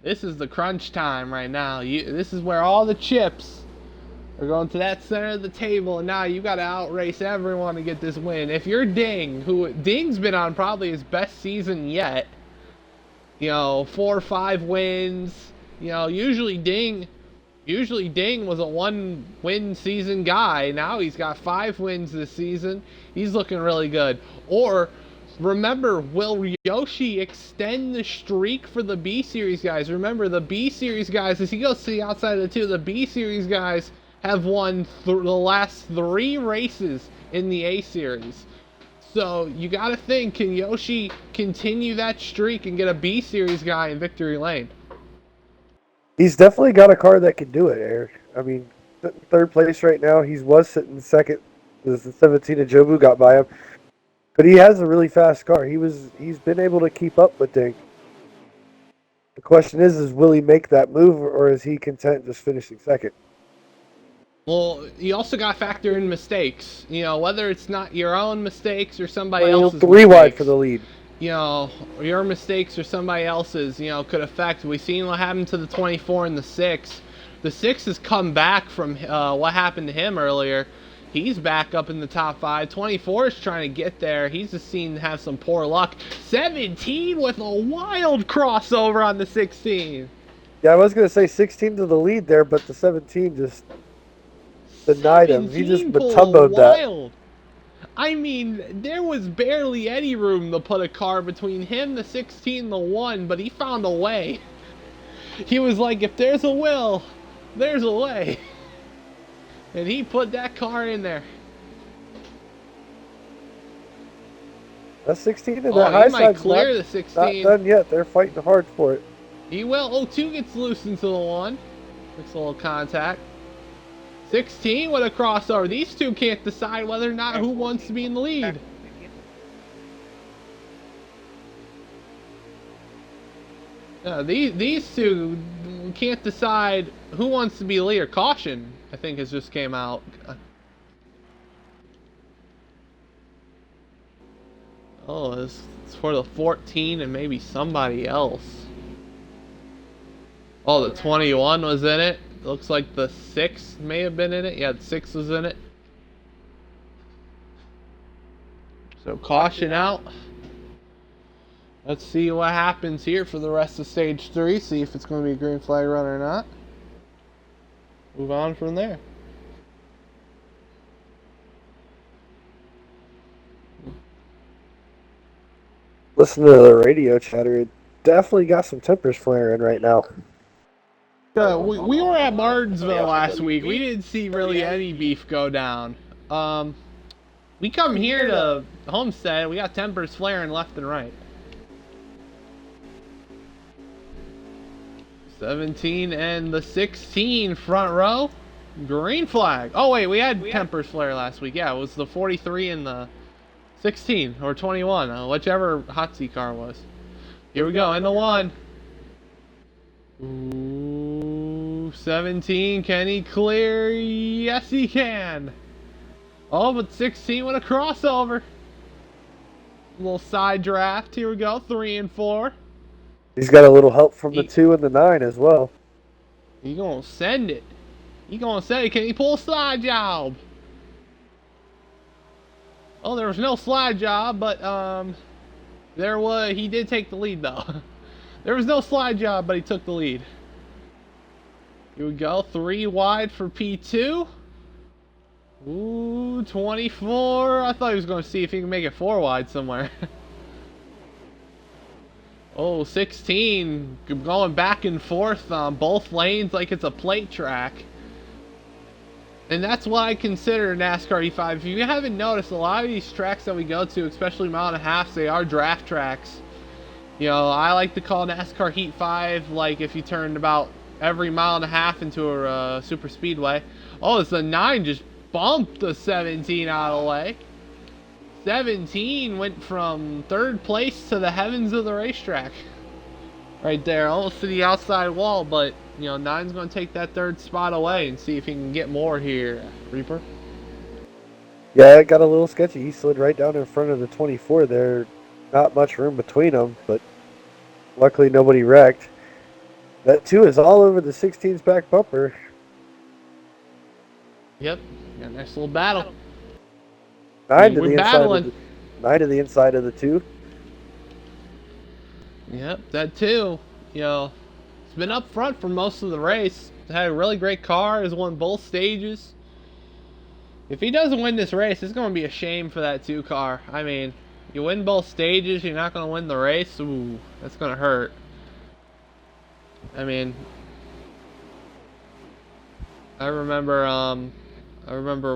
This is the crunch time right now. This is where all the chips are going to that center of the table. And now you got to outrace everyone to get this win. If you're Ding's been on probably his best season yet. 4 or 5 wins. Usually Ding was a 1-win season guy. Now he's got 5 wins this season. He's looking really good. Or remember, will Yoshi extend the streak for the B Series guys? Remember, the B Series guys, as he goes to the outside of the 2, the B Series guys have won the last 3 races in the A Series. So you got to think, can Yoshi continue that streak and get a B Series guy in victory lane? He's definitely got a car that can do it, Eric. I mean, third place right now. He was sitting second. The 17 of Jobu got by him. But he has a really fast car. He's been able to keep up with Ding. The question is will he make that move, or is he content just finishing second? Well, you also got to factor in mistakes. Whether it's not your own mistakes or somebody else's 3 mistakes. wide for the lead. Your mistakes or somebody else's, could affect. We've seen what happened to the 24 and the 6. The 6 has come back from what happened to him earlier. He's back up in the top 5. 24 is trying to get there. He's just seen have some poor luck. 17 with a wild crossover on the 16. Yeah, I was going to say 16 to the lead there, but the 17 just denied him. He just matumboed that. I mean, there was barely any room to put a car between him, the 16, the 1, but he found a way. He was like, if there's a will, there's a way. And he put that car in there. That 16 and that high might clear the 16. Not done yet. They're fighting hard for it. He will. 2 gets loose into the 1. Makes a little contact. 16 with a crossover. These 2 can't decide whether or not who wants to be in the lead. These 2 can't decide who wants to be the leader. Caution, I think, has just came out. Oh, it's for the 14 and maybe somebody else. Oh, the 21 was in it. Looks like the 6 may have been in it. Yeah, the 6 was in it. So caution out. Let's see what happens here for the rest of stage 3. See if it's going to be a green flag run or not. Move on from there. Listen to the radio chatter. It definitely got some tempers flaring right now. We were at Martinsville last week. We didn't see really any beef go down. We come here to Homestead. We got tempers flaring left and right. 17 and the 16 front row. Green flag. Oh, wait. We had tempers flare last week. Yeah, it was the 43 and the 16 or 21. Whichever hot seat car was. Here we go. In the 1. Ooh, 17, can he clear? Yes, he can. Oh, but 16 with a crossover. A little side draft. Here we go, 3 and 4. He's got a little help from the 2 and the 9 as well. He gonna send it. He gonna say, can he pull a slide job? Oh, there was no slide job, but he did take the lead though. There was no slide job, but he took the lead. Here we go. 3 wide for P2. Ooh, 24. I thought he was going to see if he can make it 4 wide somewhere. Oh, 16 going back and forth on both lanes like it's a plate track. And that's what I consider NASCAR E5. If you haven't noticed, a lot of these tracks that we go to, especially mile and a half, they are draft tracks. You know, I like to call NASCAR Heat 5 like if you turned about every mile and a half into a super speedway. Oh, it's the 9 just bumped the 17 out of the way. 17 went from third place to the heavens of the racetrack. Right there, almost to the outside wall, but, you know, 9's going to take that third spot away and see if he can get more here, Reaper. Yeah, it got a little sketchy. He slid right down in front of the 24 there. Not much room between them, but luckily nobody wrecked. That 2 is all over the 16's back bumper. Yep, got a nice little battle. 9 to We're the battling. inside. 9 to the inside of the 2. Yep, that too. You know, it's been up front for most of the race. It had a really great car. Has won both stages. If he doesn't win this race, it's going to be a shame for that 2 car. I mean, you win both stages, you're not going to win the race. Ooh, that's going to hurt. I mean, I remember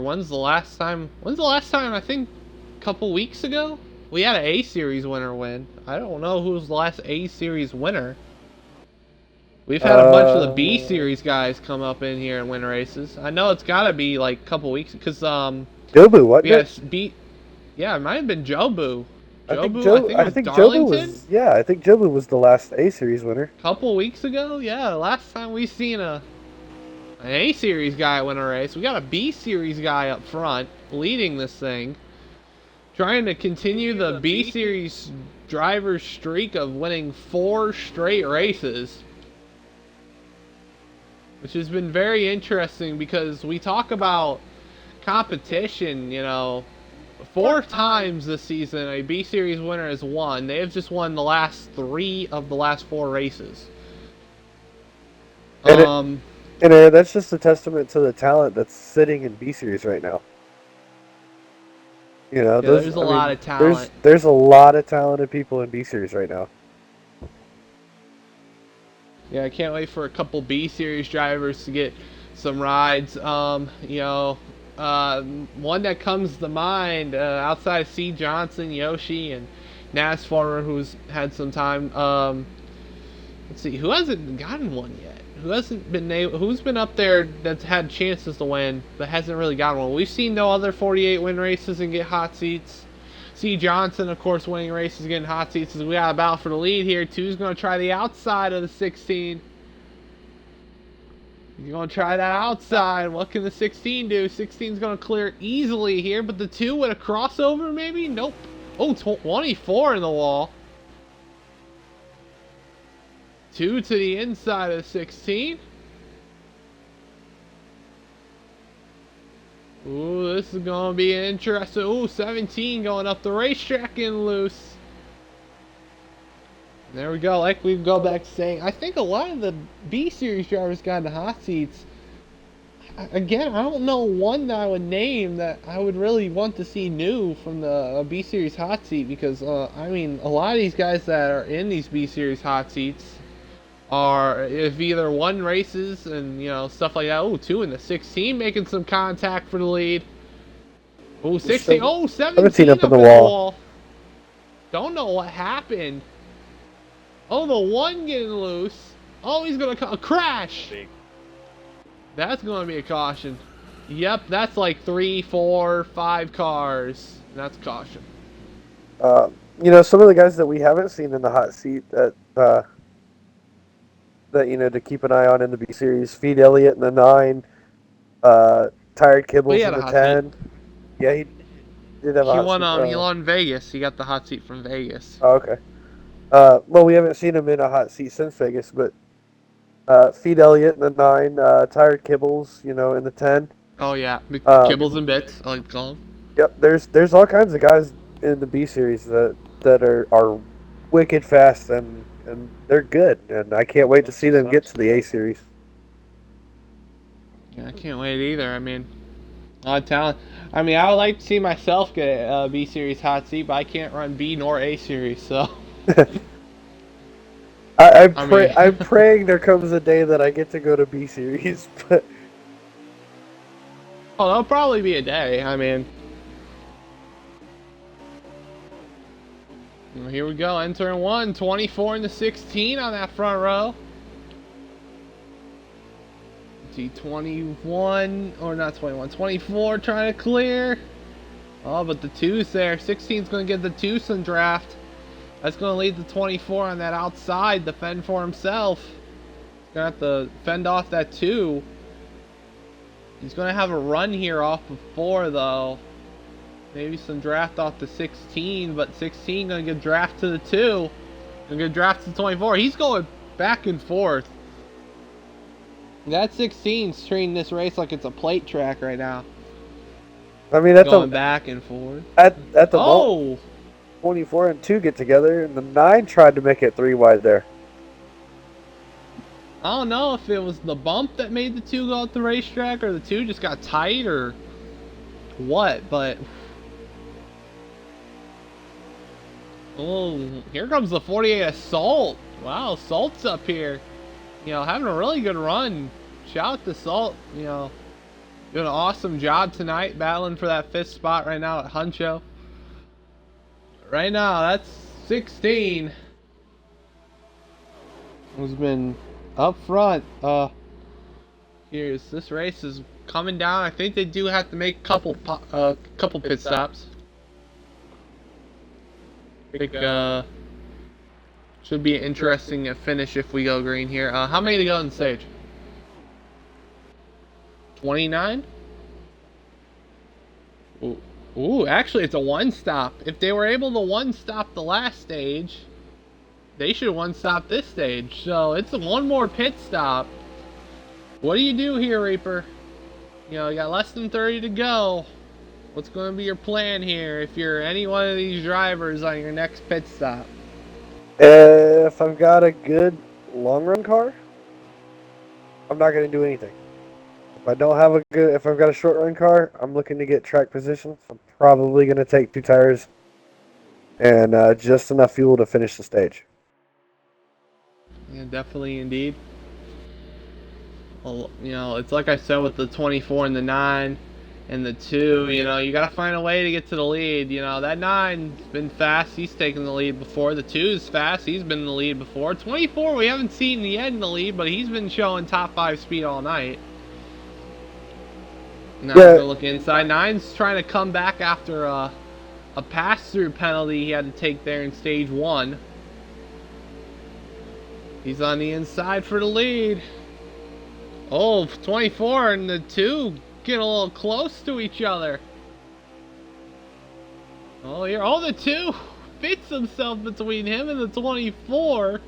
when's the last time, I think a couple weeks ago? We had an A-Series winner win. I don't know who was the last A-Series winner. We've had a bunch of the B-Series guys come up in here and win races. I know it's got to be like a couple weeks, because Jobu, what? Yes, yeah, it might have been Jobu. I think Darlington? Jobu was. Yeah, I think Jobu was the last A-Series winner. Couple weeks ago, yeah. Last time we seen an A-Series guy win a race. We got a B-Series guy up front leading this thing, trying to continue the B-Series driver's streak of winning 4 straight races, which has been very interesting because we talk about competition, you know. 4 times this season a B-Series winner has won. They have just won the last 3 of the last 4 races. And that's just a testament to the talent that's sitting in B-Series right now. You know, yeah, there's a lot of talent. There's a lot of talented people in B-Series right now. Yeah, I can't wait for a couple B-Series drivers to get some rides. You know, one that comes to mind outside of C. Johnson, Yoshi, and NASFormer, who's had some time. Let's see, who hasn't gotten one yet? Who's been up there that's had chances to win but hasn't really gotten one? We've seen no other 48 win races and get hot seats. C. Johnson, of course, winning races, getting hot seats. As we got a battle for the lead here. 2's going to try the outside of the 16. He's going to try that outside. What can the 16 do? 16's going to clear easily here, but the 2 with a crossover maybe? Nope. Oh, 24 in the wall. 2 to the inside of the 16. Ooh, this is going to be interesting. Ooh, 17 going up the racetrack and loose. There we go. Like we go back to saying, I think a lot of the B-Series drivers got into hot seats. Again, I don't know one that I would name that I would really want to see new from the B-Series hot seat, because, I mean, a lot of these guys that are in these B-Series hot seats are, if either won races and, you know, stuff like that. Oh, 2 in the 16 making some contact for the lead. Oh, 16. Oh, 17 up in the wall. Don't know what happened. Oh, the 1 getting loose. Oh, he's going to crash. That's going to be a caution. Yep, that's like 3, 4, 5 cars. That's caution. You know, some of the guys that we haven't seen in the hot seat that you know, to keep an eye on in the B series: Feed Elliott in the 9, Tired Kibbles in the 10. Seat. Yeah, he did have a hot seat. He won Vegas. He got the hot seat from Vegas. Oh, okay. Well, we haven't seen him in a hot seat since Vegas, but Feed Elliott in the 9, Tired Kibbles, you know, in the 10. Oh yeah, Kibbles and Bits, I like to call them. Yep, there's all kinds of guys in the B series that are wicked fast and they're good, and I can't wait to see them get to the A series. Yeah, I can't wait either. I mean, a lot of talent. I mean, I would like to see myself get a B series hot seat, but I can't run B nor A series, so. I mean, I'm praying there comes a day that I get to go to B series, but oh, that'll probably be a day. I mean, here we go. Entering 24 into 16 on that front row. T21, or not 21, 24 trying to clear. Oh, but the 2's there. 16's going to get the 2 some draft. That's going to lead the 24 on that outside to fend for himself. He's going to have to fend off that 2. He's going to have a run here off of 4, though. Maybe some draft off the 16, but 16 going to get draft to the 2. Going to get draft to the 24. He's going back and forth. That 16's treating this race like it's a plate track right now. I mean that's Going back and forth. at the Oh! moment, 24 and 2 get together, and the 9 tried to make it 3 wide there. I don't know if it was the bump that made the 2 go up the racetrack, or the 2 just got tight, or what, but... Oh, here comes the 48 Assault. Wow, Salt's up here. You know, having a really good run. Shout out to Salt, you know, doing an awesome job tonight, battling for that 5th spot right now at Huncho. Right now, that's 16. Who's been up front. This race is coming down. I think they do have to make a couple pit stops. I think should be an interesting finish if we go green here. How many to go on stage? 29? Ooh, actually it's a 1-stop. If they were able to 1-stop the last stage, they should 1-stop this stage. So it's one more pit stop. What do you do here, Reaper? You know, you got less than 30 to go. What's going to be your plan here if you're any one of these drivers on your next pit stop? If I've got a good long run car, I'm not going to do anything. If if I've got a short run car, I'm looking to get track positions. I'm probably going to take 2 tires and just enough fuel to finish the stage. Yeah, definitely, indeed. Well, you know, it's like I said with the 24 and the 9 and the 2, you know, you got to find a way to get to the lead. You know, that 9's been fast. He's taken the lead before. The 2's fast. He's been in the lead before. 24, we haven't seen yet in the lead, but he's been showing top 5 speed all night. Now we're going to look inside. 9's trying to come back after a pass-through penalty he had to take there in stage 1. He's on the inside for the lead. Oh, 24 and the 2 getting a little close to each other. Oh, here. Oh, the 2 fits himself between him and the 24.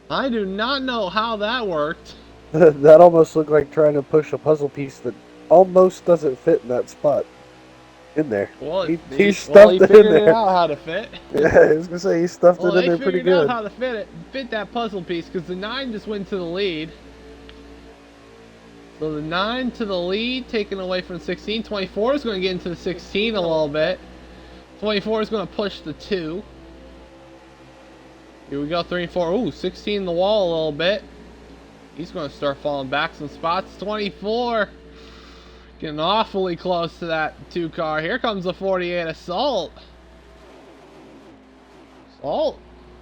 I do not know how that worked. That almost looked like trying to push a puzzle piece that almost doesn't fit in that spot. In there. Well, he stuffed it in there. Out how to fit. Yeah, I was gonna say he stuffed it in there pretty good. They figured out how to fit that puzzle piece, because the 9 just went to the lead. So the 9 to the lead, taken away from 16. 24 is going to get into the 16 a little bit. 24 is going to push the 2. Here we go, 3 and 4. Ooh, 16 in the wall a little bit. He's going to start falling back some spots. 24 getting awfully close to that 2 car. Here comes the 48 Assault. Assault,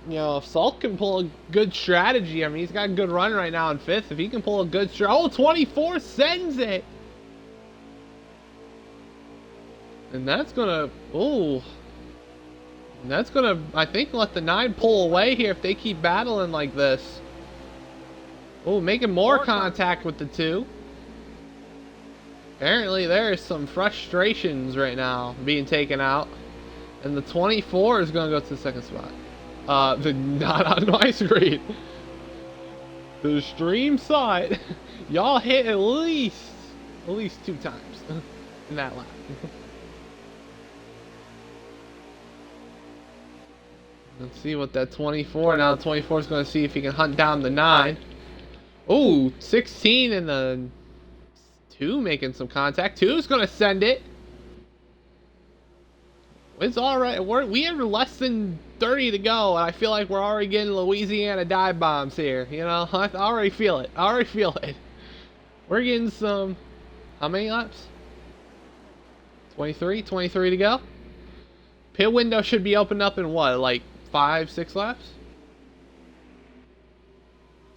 you know, if Salt can pull a good strategy, I mean, he's got a good run right now in 5th. If he can pull a good strategy, oh, 24 sends it. And that's gonna, ooh. And that's gonna, I think, let the 9 pull away here if they keep battling like this. Oh, making more contact with the 2. Apparently there is some frustrations right now being taken out. And the 24 is going to go to the 2nd spot. Not on my screen. The stream saw it. Y'all hit at least 2 times in that lap. Let's see what that 24. Now the 24 is going to see if he can hunt down the 9. Ooh, 16 and the 2 making some contact. 2 is going to send it. It's all right. We have less than 30 to go, and I feel like we're already getting Louisiana dive bombs here. You know, I already feel it. I already feel it. We're getting some. How many laps? 23 to go. Pit window should be opened up in what, like 5-6 laps?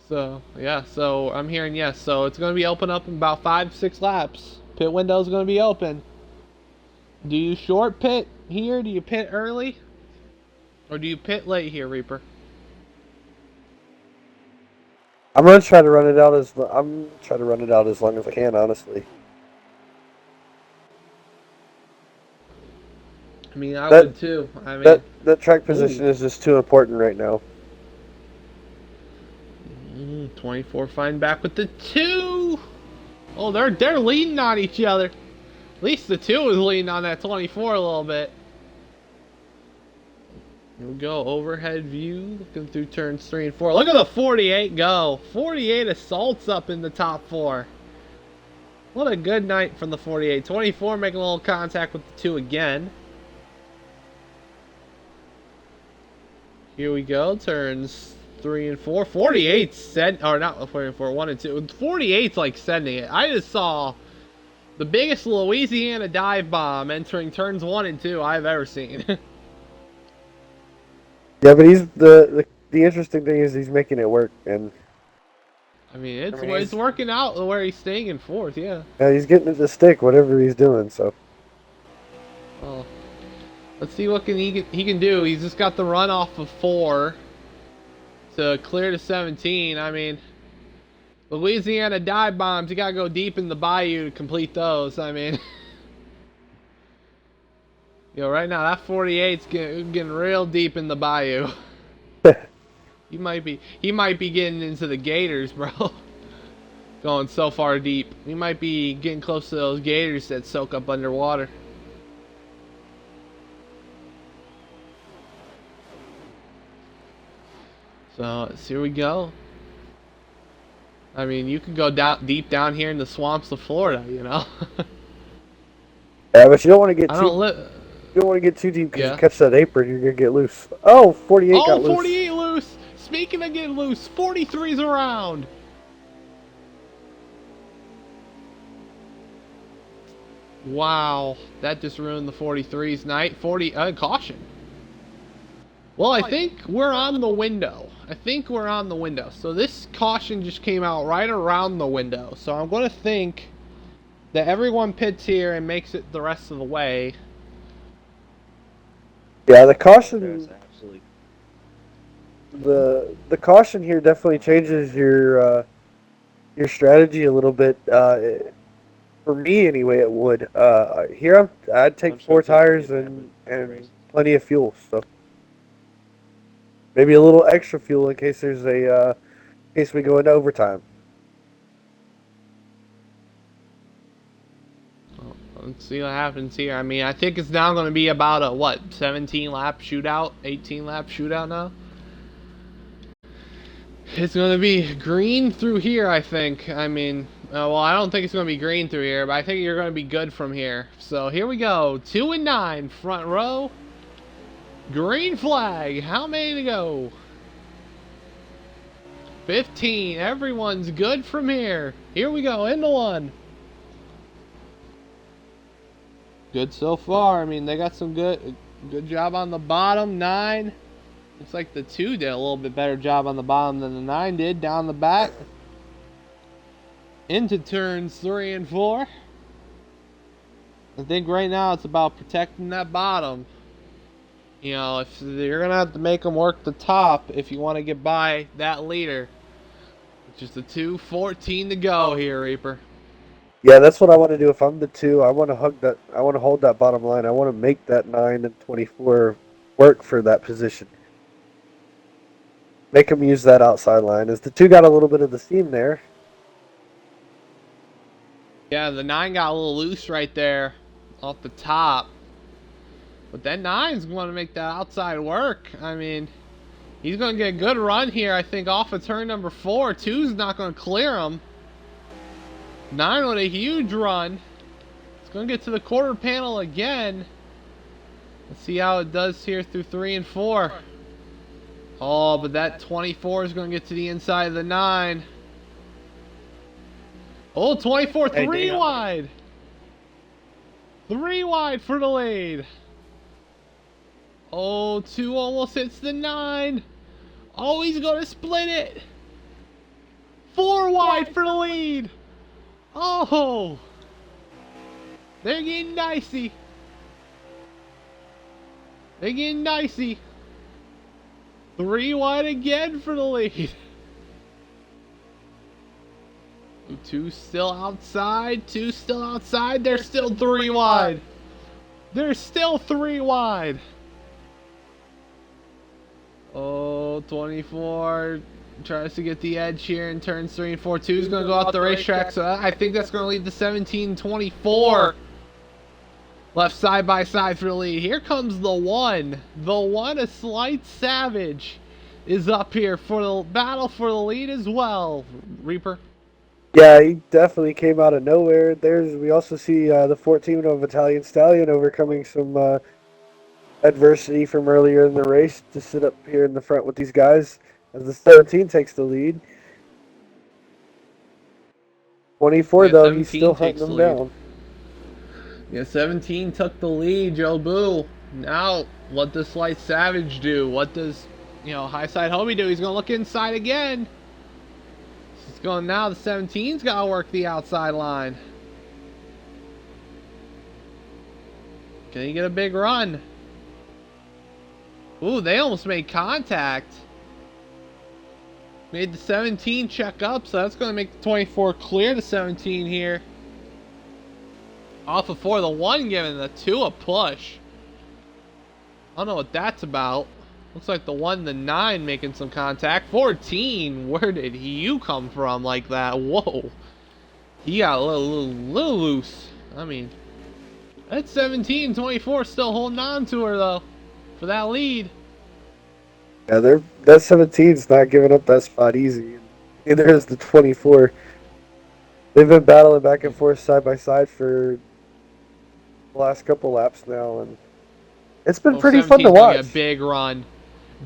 So yeah, so I'm hearing yes. So it's gonna be open up in about 5-6 laps. Pit window's gonna be open. Do you short pit here? Do you pit early? Or do you pit late here, Reaper? I'm gonna try to run it out as long as I can, honestly. I mean, I would too. I mean, that track position is just too important right now. 24 fine back with the 2. Oh, they're leaning on each other. At least the 2 is leaning on that 24 a little bit. Here we go, overhead view, looking through turns 3 and 4. Look at the 48 go. 48 assaults up in the top 4. What a good night from the 48. 24 making a little contact with the 2 again. Here we go, turns 3 and 4. 48's or not 4 and 4, 1 and 2. 48's like sending it. I just saw the biggest Louisiana dive bomb entering turns 1 and 2 I've ever seen. Yeah, but he's the interesting thing is he's making it work, and I mean it's working out where he's staying in 4th, yeah. Yeah, he's getting it to stick, whatever he's doing. So. Well, let's see what he can do. He's just got the run off of 4 to clear to 17. I mean, Louisiana dive bombs, you gotta go deep in the bayou to complete those. I mean, right now that 48's getting real deep in the bayou. he might be getting into the gators, bro. Going so far deep. He might be getting close to those gators that soak up underwater. So here we go. I mean, you can go deep down here in the swamps of Florida, you know. Yeah, but you don't want to get too deep because you catch that apron, you're gonna get loose. Oh, 48 got loose. 48 loose. Speaking of getting loose, 43's around. Wow, that just ruined the 43's night. Caution. Well, I think we're on the window. So this caution just came out right around the window. So I'm going to think that everyone pits here and makes it the rest of the way. Yeah, the caution. The caution here definitely changes your strategy a little bit. For me, anyway, it would. Here, I'd take 4 tires and plenty of fuel. So. Maybe a little extra fuel in case there's in case we go into overtime. Let's see what happens here. I mean, I think it's now going to be about a 17-lap shootout, 18-lap shootout now. It's going to be green through here, I think. I mean, well, I don't think it's going to be green through here, but I think you're going to be good from here. So here we go, 2 and 9, front row. Green flag. How many to go? 15. Everyone's good from here. Here we go. Into 1. Good so far. I mean, they got some good job on the bottom. 9. Looks like the 2 did a little bit better job on the bottom than the 9 did. Down the back. Into turns 3 and 4. I think right now it's about protecting that bottom. You know, if you're going to have to make them work the top if you want to get by that leader. Which is the 2:14 to go here, Reaper. Yeah, that's what I want to do. If I'm the 2, I want to hold that bottom line. I want to make that 9 and 24 work for that position. Make them use that outside line. As the 2 got a little bit of the seam there. Yeah, the 9 got a little loose right there off the top. But that 9's going to make that outside work. I mean, he's going to get a good run here, I think, off of turn number 4. 2's not going to clear him. 9 with a huge run. It's going to get to the quarter panel again. Let's see how it does here through 3 and 4. Oh, but that 24 is going to get to the inside of the 9. Oh, 24, Hey, 3 Dana. wide. 3 wide for the lead. Oh, 2 almost hits the 9. Oh, he's going to split it. 4 wide for the lead. Oh, they're getting dicey. They're getting dicey. 3 wide again for the lead. 2 still outside. 2 still outside. They're still 3 wide. They're still 3 wide. Oh, 24 tries to get the edge here in turns 3 and 4. 2 is going to go off the racetrack, so I think that's going to lead to 17-24. Left side by side for the lead. Here comes the 1. The 1, a slight savage, is up here for the battle for the lead as well. Reaper. Yeah, he definitely came out of nowhere. We also see the 14 of Italian Stallion overcoming some adversity from earlier in the race to sit up here in the front with these guys as the 17 takes the lead. 24 Yeah, though, he's 17 still takes hunting the them lead. down. Yeah, 17 took the lead, Joe Boo. Now, what does Slight Savage do? What does, High Side Homie do? He's going to look inside again. He's going now. The 17's got to work the outside line. Can he get a big run? Ooh, they almost made contact. Made the 17 check up, so that's going to make the 24 clear the 17 here. Off of 4, the 1 giving the 2 a push. I don't know what that's about. Looks like the 1, the 9 making some contact. 14, where did you come from like that? Whoa. He got a little loose. I mean, that 17, 24 still holding on to her though. For that lead. Yeah, that 17's not giving up that spot easy. Neither is the 24. They've been battling back and forth side by side for the last couple laps now, and it's been pretty fun to 17's gonna watch. get a big run.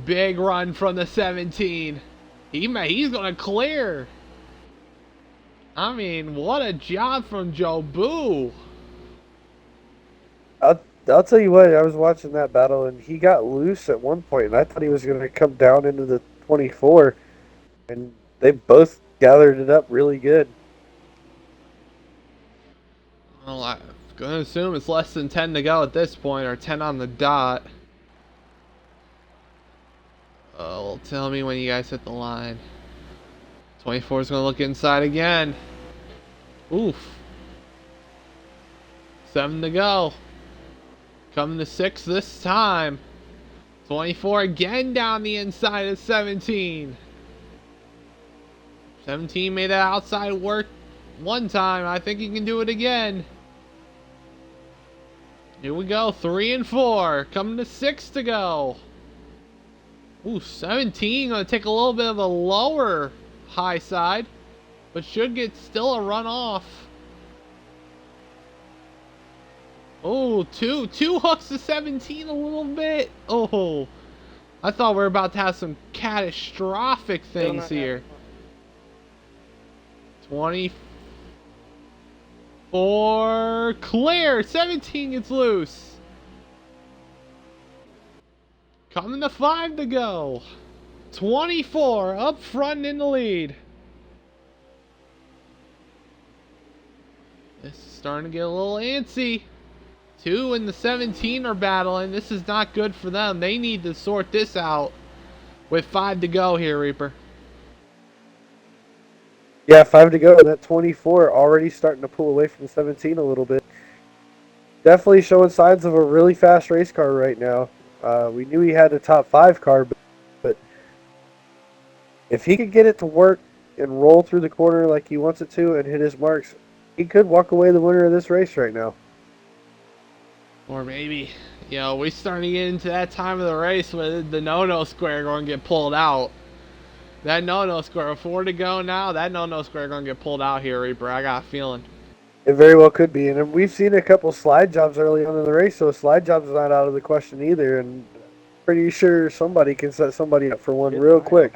Big run from the 17. He's gonna clear. I mean, what a job from Joe Boo. I'll tell you what, I was watching that battle and he got loose at one point and I thought he was going to come down into the 24 and they both gathered it up really good. Well, I'm going to assume it's less than 10 to go at this point, or 10 on the dot. Oh, well, tell me when you guys hit the line. 24 is going to look inside again. Oof. 7 to go. Coming to 6 this time. 24 again down the inside of 17. 17 made that outside work one time. I think he can do it again. Here we go. 3 and 4. Coming to 6 to go. Ooh, 17 going to take a little bit of a lower high side, but should get still a run off. Oh, two hooks to 17 a little bit. Oh, I thought we were about to have some catastrophic things here. 24 clear. 17 gets loose. Coming to 5 to go. 24 up front in the lead. This is starting to get a little antsy. 2 and the 17 are battling. This is not good for them. They need to sort this out with 5 to go here, Reaper. Yeah, 5 to go, and that 24 already starting to pull away from the 17 a little bit. Definitely showing signs of a really fast race car right now. We knew he had a top 5 car, but if he could get it to work and roll through the corner like he wants it to and hit his marks, he could walk away the winner of this race right now. Or maybe, we're starting to get into that time of the race where the no-no square going to get pulled out. That no-no square, 4 to go now, that no-no square going to get pulled out here, Reaper. I got a feeling. It very well could be, and we've seen a couple slide jobs early on in the race, so a slide job's not out of the question either. And pretty sure somebody can set somebody up for one real quick.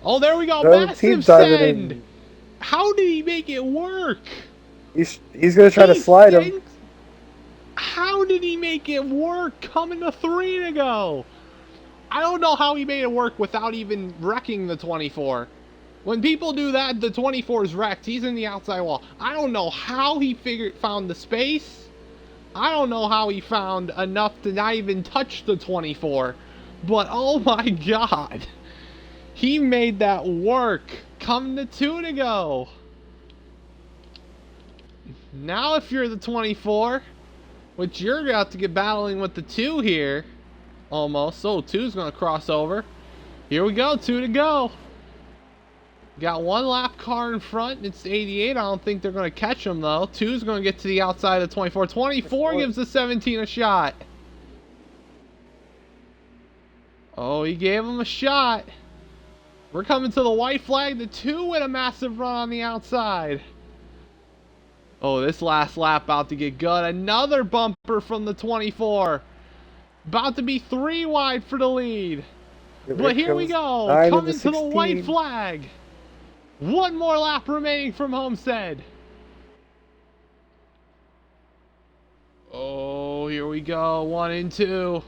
Oh, there we go. No, Massive team diving send. in. How did he make it work? He's gonna try to slide him. How did he make it work coming to 3 to go? I don't know how he made it work without even wrecking the 24. When people do that, the 24 is wrecked. He's in the outside wall. I don't know how he found the space. I don't know how he found enough to not even touch the 24. But oh my god. He made that work. Come to 2 to go. Now if you're the 24, which you're about to get battling with the 2 here, almost. So 2's going to cross over. Here we go, 2 to go. Got one lap car in front. It's 88. I don't think they're going to catch him though. 2's going to get to the outside of 24. 24 gives the 17 a shot. Oh, he gave him a shot. We're coming to the white flag. The 2 with a massive run on the outside. Oh, this last lap about to get good. Another bumper from the 24. About to be 3 wide for the lead. But here we go. Coming to the white flag. One more lap remaining from Homestead. Oh, here we go. 1 and 2.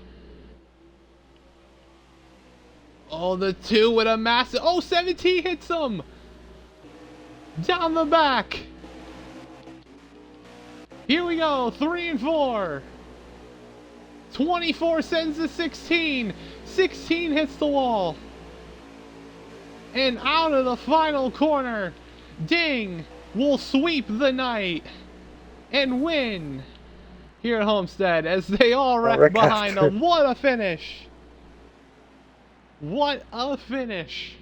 Oh, the 2 with a massive... Oh, 17 hits him. Down the back. Here we go. 3 and 4. 24 sends the 16. 16 hits the wall. And out of the final corner, Ding will sweep the night and win here at Homestead as they all wreck behind him. What a finish. What a finish.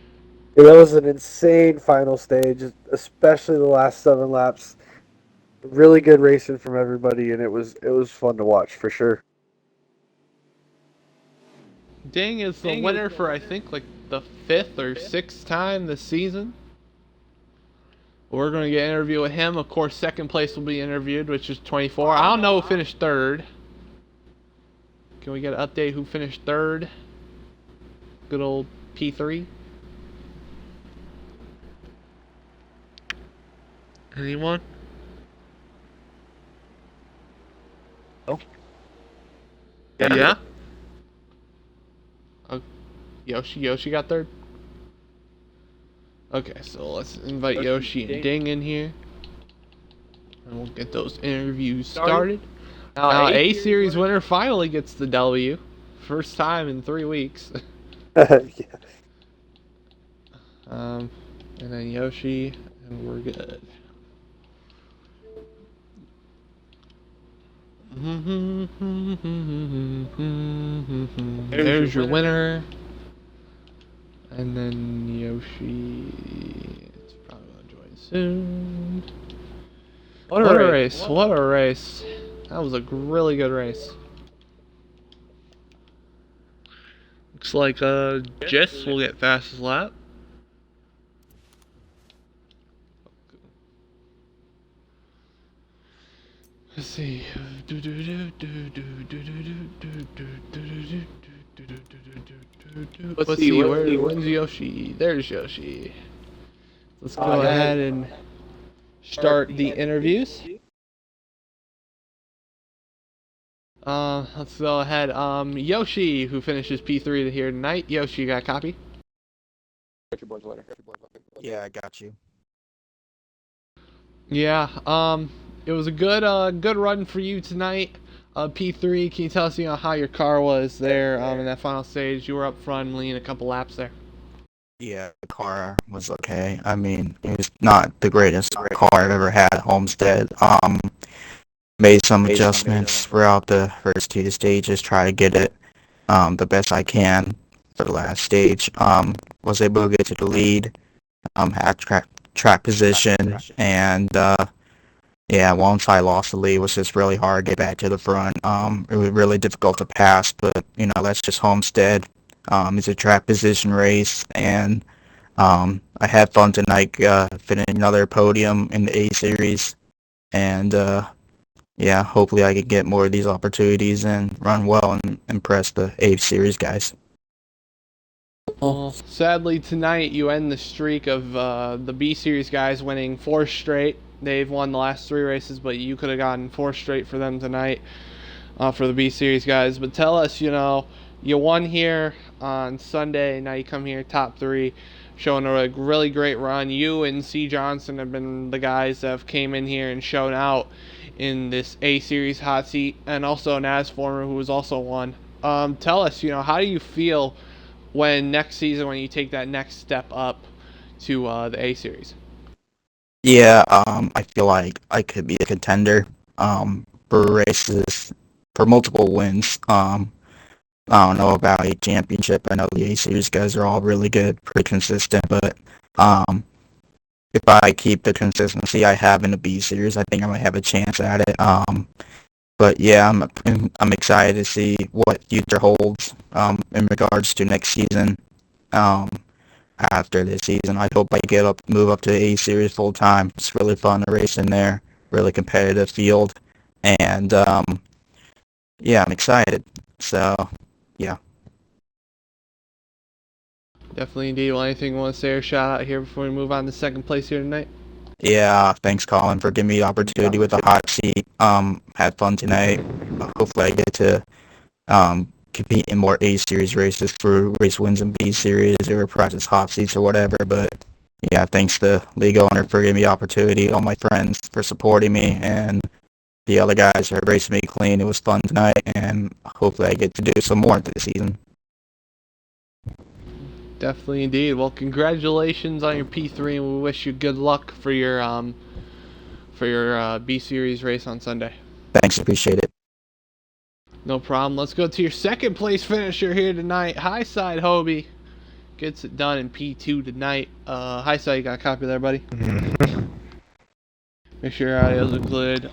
Yeah, that was an insane final stage, especially the last 7 laps. Really good racing from everybody, and it was fun to watch for sure. Ding is the winner for I think like the 5th or 6th time this season. We're going to get an interview with him. Of course, 2nd place will be interviewed, which is 24. I don't know who finished 3rd. Can we get an update who finished 3rd? Good old P3. Anyone? Oh. Yeah? Yoshi got 3rd? Okay, so let's invite Yoshi and Ding in here. And we'll get those interviews started. Now, A-Series winner finally gets the W. First time in 3 weeks. Yeah. And then Yoshi, and we're good. There's your winner. And then Yoshi is probably going to join soon. What a race. What a race. That was a really good race. Looks like Jess will get fastest lap. Let's see. Let's see, where's Yoshi? There's Yoshi. Let's go ahead and start the interviews. Let's go ahead. Yoshi, who finishes P3 here tonight. Yoshi, you got a copy? Yeah, I got you. Yeah, it was a good run for you tonight. P3, can you tell us, how your car was there in that final stage? You were up front and leading a couple laps there. Yeah, the car was okay. I mean, it was not the greatest car I've ever had at Homestead. Made some adjustments throughout the first 2 stages, try to get it the best I can for the last stage. Was able to get to the lead, had track position, and yeah, once I lost the lead, it was just really hard to get back to the front. It was really difficult to pass, but that's just Homestead. It's a track position race, and I had fun tonight, finishing another podium in the A series, and yeah, hopefully I can get more of these opportunities and run well and impress the A series guys. Well, sadly tonight you end the streak of the B Series guys winning 4 straight. They've won the last 3 races, but you could have gotten 4 straight for them tonight for the B Series guys. But tell us, you won here on Sunday. Now you come here top 3, showing a really great run. You and C. Johnson have been the guys that have came in here and shown out in this A Series hot seat, and also Nasformer, who was also won. Tell us, how do you feel when next season, when you take that next step up to the A Series? Yeah, I feel like I could be a contender for races, for multiple wins. I don't know about a championship. I know the A Series guys are all really good, pretty consistent, but um, if I keep the consistency I have in the B Series, I think I might have a chance at it. But yeah, I'm excited to see what future holds in regards to next season. Um, After this season, I hope I move up to the A Series full time. It's really fun to race in there, really competitive field, and yeah, I'm excited. So yeah. Definitely, indeed. Well, anything you want to say or shout out here before we move on to second place here tonight? Yeah, thanks, Colin, for giving me the opportunity with the hot seat. Had fun tonight. Hopefully, I get to compete in more A series races for race wins in B series or practice hot seats or whatever. But yeah, thanks to league owner for giving me the opportunity, all my friends for supporting me, and the other guys for racing me clean. It was fun tonight, and hopefully, I get to do some more this season. Definitely, indeed. Well, congratulations on your P3, and we wish you good luck for your B Series race on Sunday. Thanks, appreciate it. No problem. Let's go to your second place finisher here tonight. High side Hobie gets it done in P2 tonight. High side, you got a copy there, buddy? Make sure your audio's included.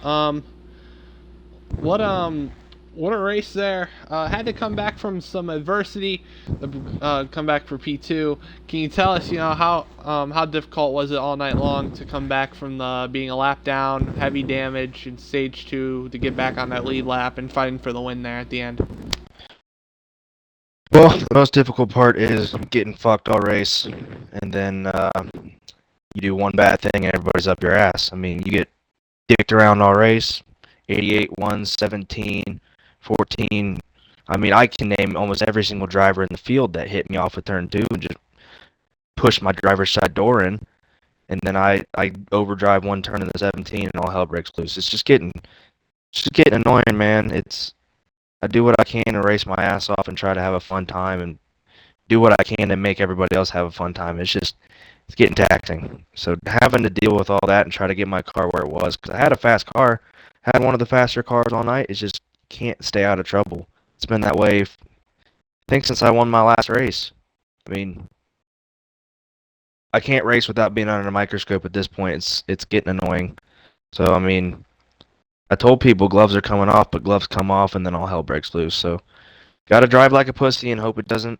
What a race there. Had to come back from some adversity. Come back for P2. Can you tell us, how difficult was it all night long to come back from being a lap down, heavy damage in stage 2 to get back on that lead lap and fighting for the win there at the end? Well, the most difficult part is getting fucked all race, and then you do one bad thing and everybody's up your ass. I mean, you get dicked around all race, 88, 1, 17, 14. I mean, I can name almost every single driver in the field that hit me off of turn 2 and just pushed my driver's side door in, and then I overdrive one turn in the 17 and all hell breaks loose. It's just getting annoying, man. I do what I can to race my ass off and try to have a fun time and do what I can to make everybody else have a fun time. It's getting taxing. So having to deal with all that and try to get my car where it was, because I had a fast car, had one of the faster cars all night, it just can't stay out of trouble. It's been that way, I think, since I won my last race. I mean, I can't race without being under a microscope at this point. It's getting annoying. So, I mean, I told people gloves are coming off, but gloves come off and then all hell breaks loose. So, gotta drive like a pussy and hope it doesn't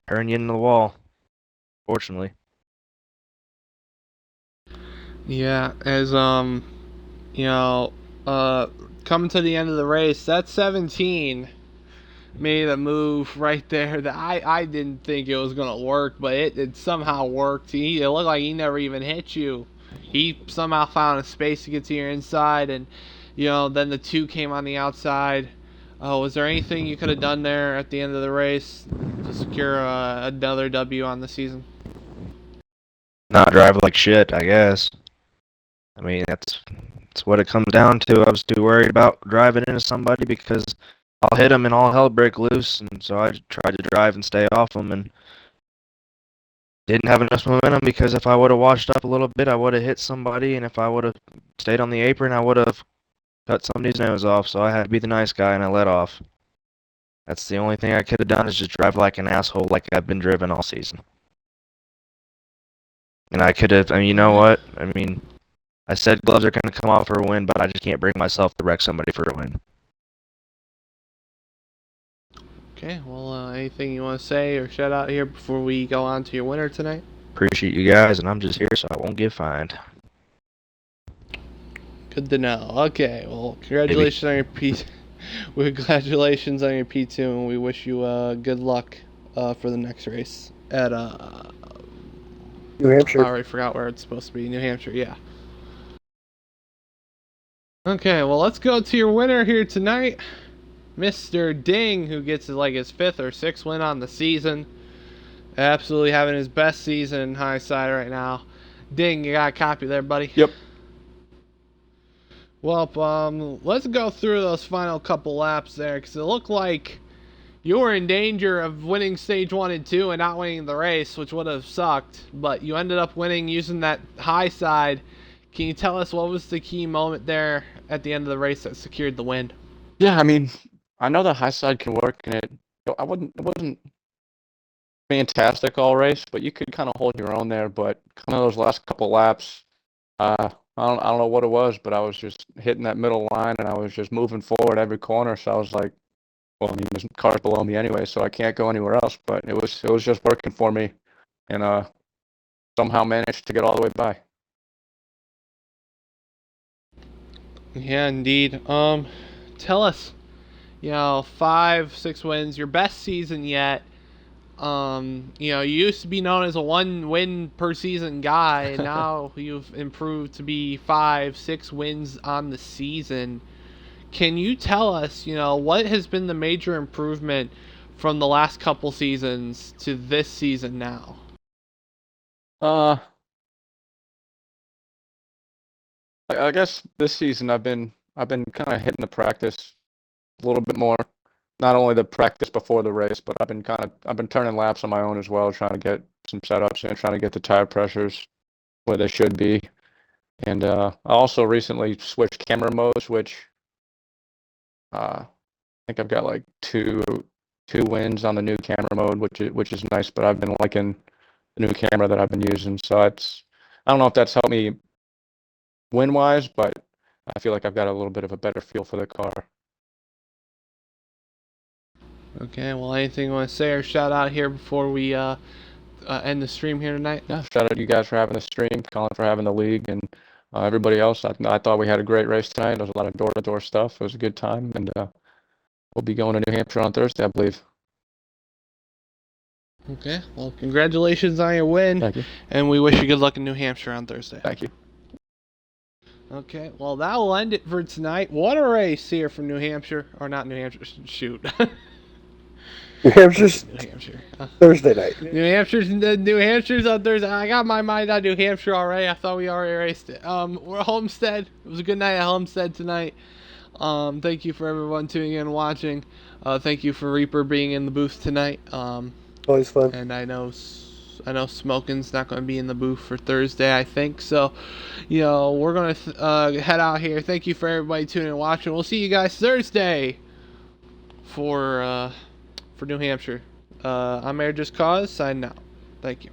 turn you into the wall, fortunately. Yeah, as coming to the end of the race, that 17 made a move right there that I didn't think it was gonna work, but it somehow worked. It looked like he never even hit you. He somehow found a space to get to your inside, and then the 2 came on the outside. Was there anything you could have done there at the end of the race to secure another W on the season? Not drive like shit, I guess. I mean, that's what it comes down to. I was too worried about driving into somebody because I'll hit them and all hell break loose, and so I tried to drive and stay off them and didn't have enough momentum because if I would have washed up a little bit, I would have hit somebody, and if I would have stayed on the apron, I would have cut somebody's nose off, so I had to be the nice guy and I let off. That's the only thing I could have done is just drive like an asshole like I've been driven all season. And I could have, I mean, you know what? I mean, I said gloves are going to come off for a win, but I just can't bring myself to wreck somebody for a win. Okay, well, anything you want to say or shout out here before we go on to your winner tonight? Appreciate you guys, and I'm just here so I won't get fined. Good to know. Okay, well, congratulations on your P. Congratulations on your P2, and we wish you good luck for the next race at New Hampshire. I already forgot where it's supposed to be. New Hampshire, yeah. Okay, well, let's go to your winner here tonight, Mr. Ding, who gets like his 5th or 6th win on the season. Absolutely having his best season in high side right now. Ding, you got a copy there, buddy? Yep. Well, let's go through those final couple laps there, because it looked like you were in danger of winning stage 1 and 2 and not winning the race, which would have sucked, but you ended up winning using that high side. Can you tell us what was the key moment there at the end of the race that secured the win? Yeah, I mean, I know the high side can work, and it wasn't fantastic all race, but you could kind of hold your own there. But kind of those last couple laps, I don't know what it was, but I was just hitting that middle line, and I was just moving forward every corner. So I was like, well, I mean, there's cars below me anyway, so I can't go anywhere else. But it was just working for me, and somehow managed to get all the way by. Yeah, indeed. Tell us, 5, 6 wins, your best season yet. You used to be known as a 1 win per season guy, and now you've improved to be 5, 6 wins on the season. Can you tell us, what has been the major improvement from the last couple seasons to this season now? I guess this season I've been kind of hitting the practice a little bit more. Not only the practice before the race, but I've been turning laps on my own as well, trying to get some setups and trying to get the tire pressures where they should be. And I also recently switched camera modes, which I think I've got like two wins on the new camera mode, which is nice. But I've been liking the new camera that I've been using, so I don't know if that's helped me win wise, but I feel like I've got a little bit of a better feel for the car. Okay, well, anything you want to say or shout out here before we end the stream here tonight? Yeah, shout out to you guys for having the stream, Colin for having the league, and everybody else. I thought we had a great race tonight. There was a lot of door-to-door stuff. It was a good time, and we'll be going to New Hampshire on Thursday, I believe. Okay, well, congratulations on your win. Thank you. And we wish you good luck in New Hampshire on Thursday. Thank you. Okay, well, that will end it for tonight. What a race here from New Hampshire. Or not New Hampshire, shoot. New Hampshire's New Hampshire. Thursday night. New Hampshire's on Thursday. I got my mind on New Hampshire already. I thought we already raced it. We're Homestead. It was a good night at Homestead tonight. Thank you for everyone tuning in and watching. Thank you for Reaper being in the booth tonight. Always fun. And I know Smoking's not going to be in the booth for Thursday, I think. So, we're going to head out here. Thank you for everybody tuning in and watching. We'll see you guys Thursday for New Hampshire. I'm Mayor Just Cause, signing out. Thank you.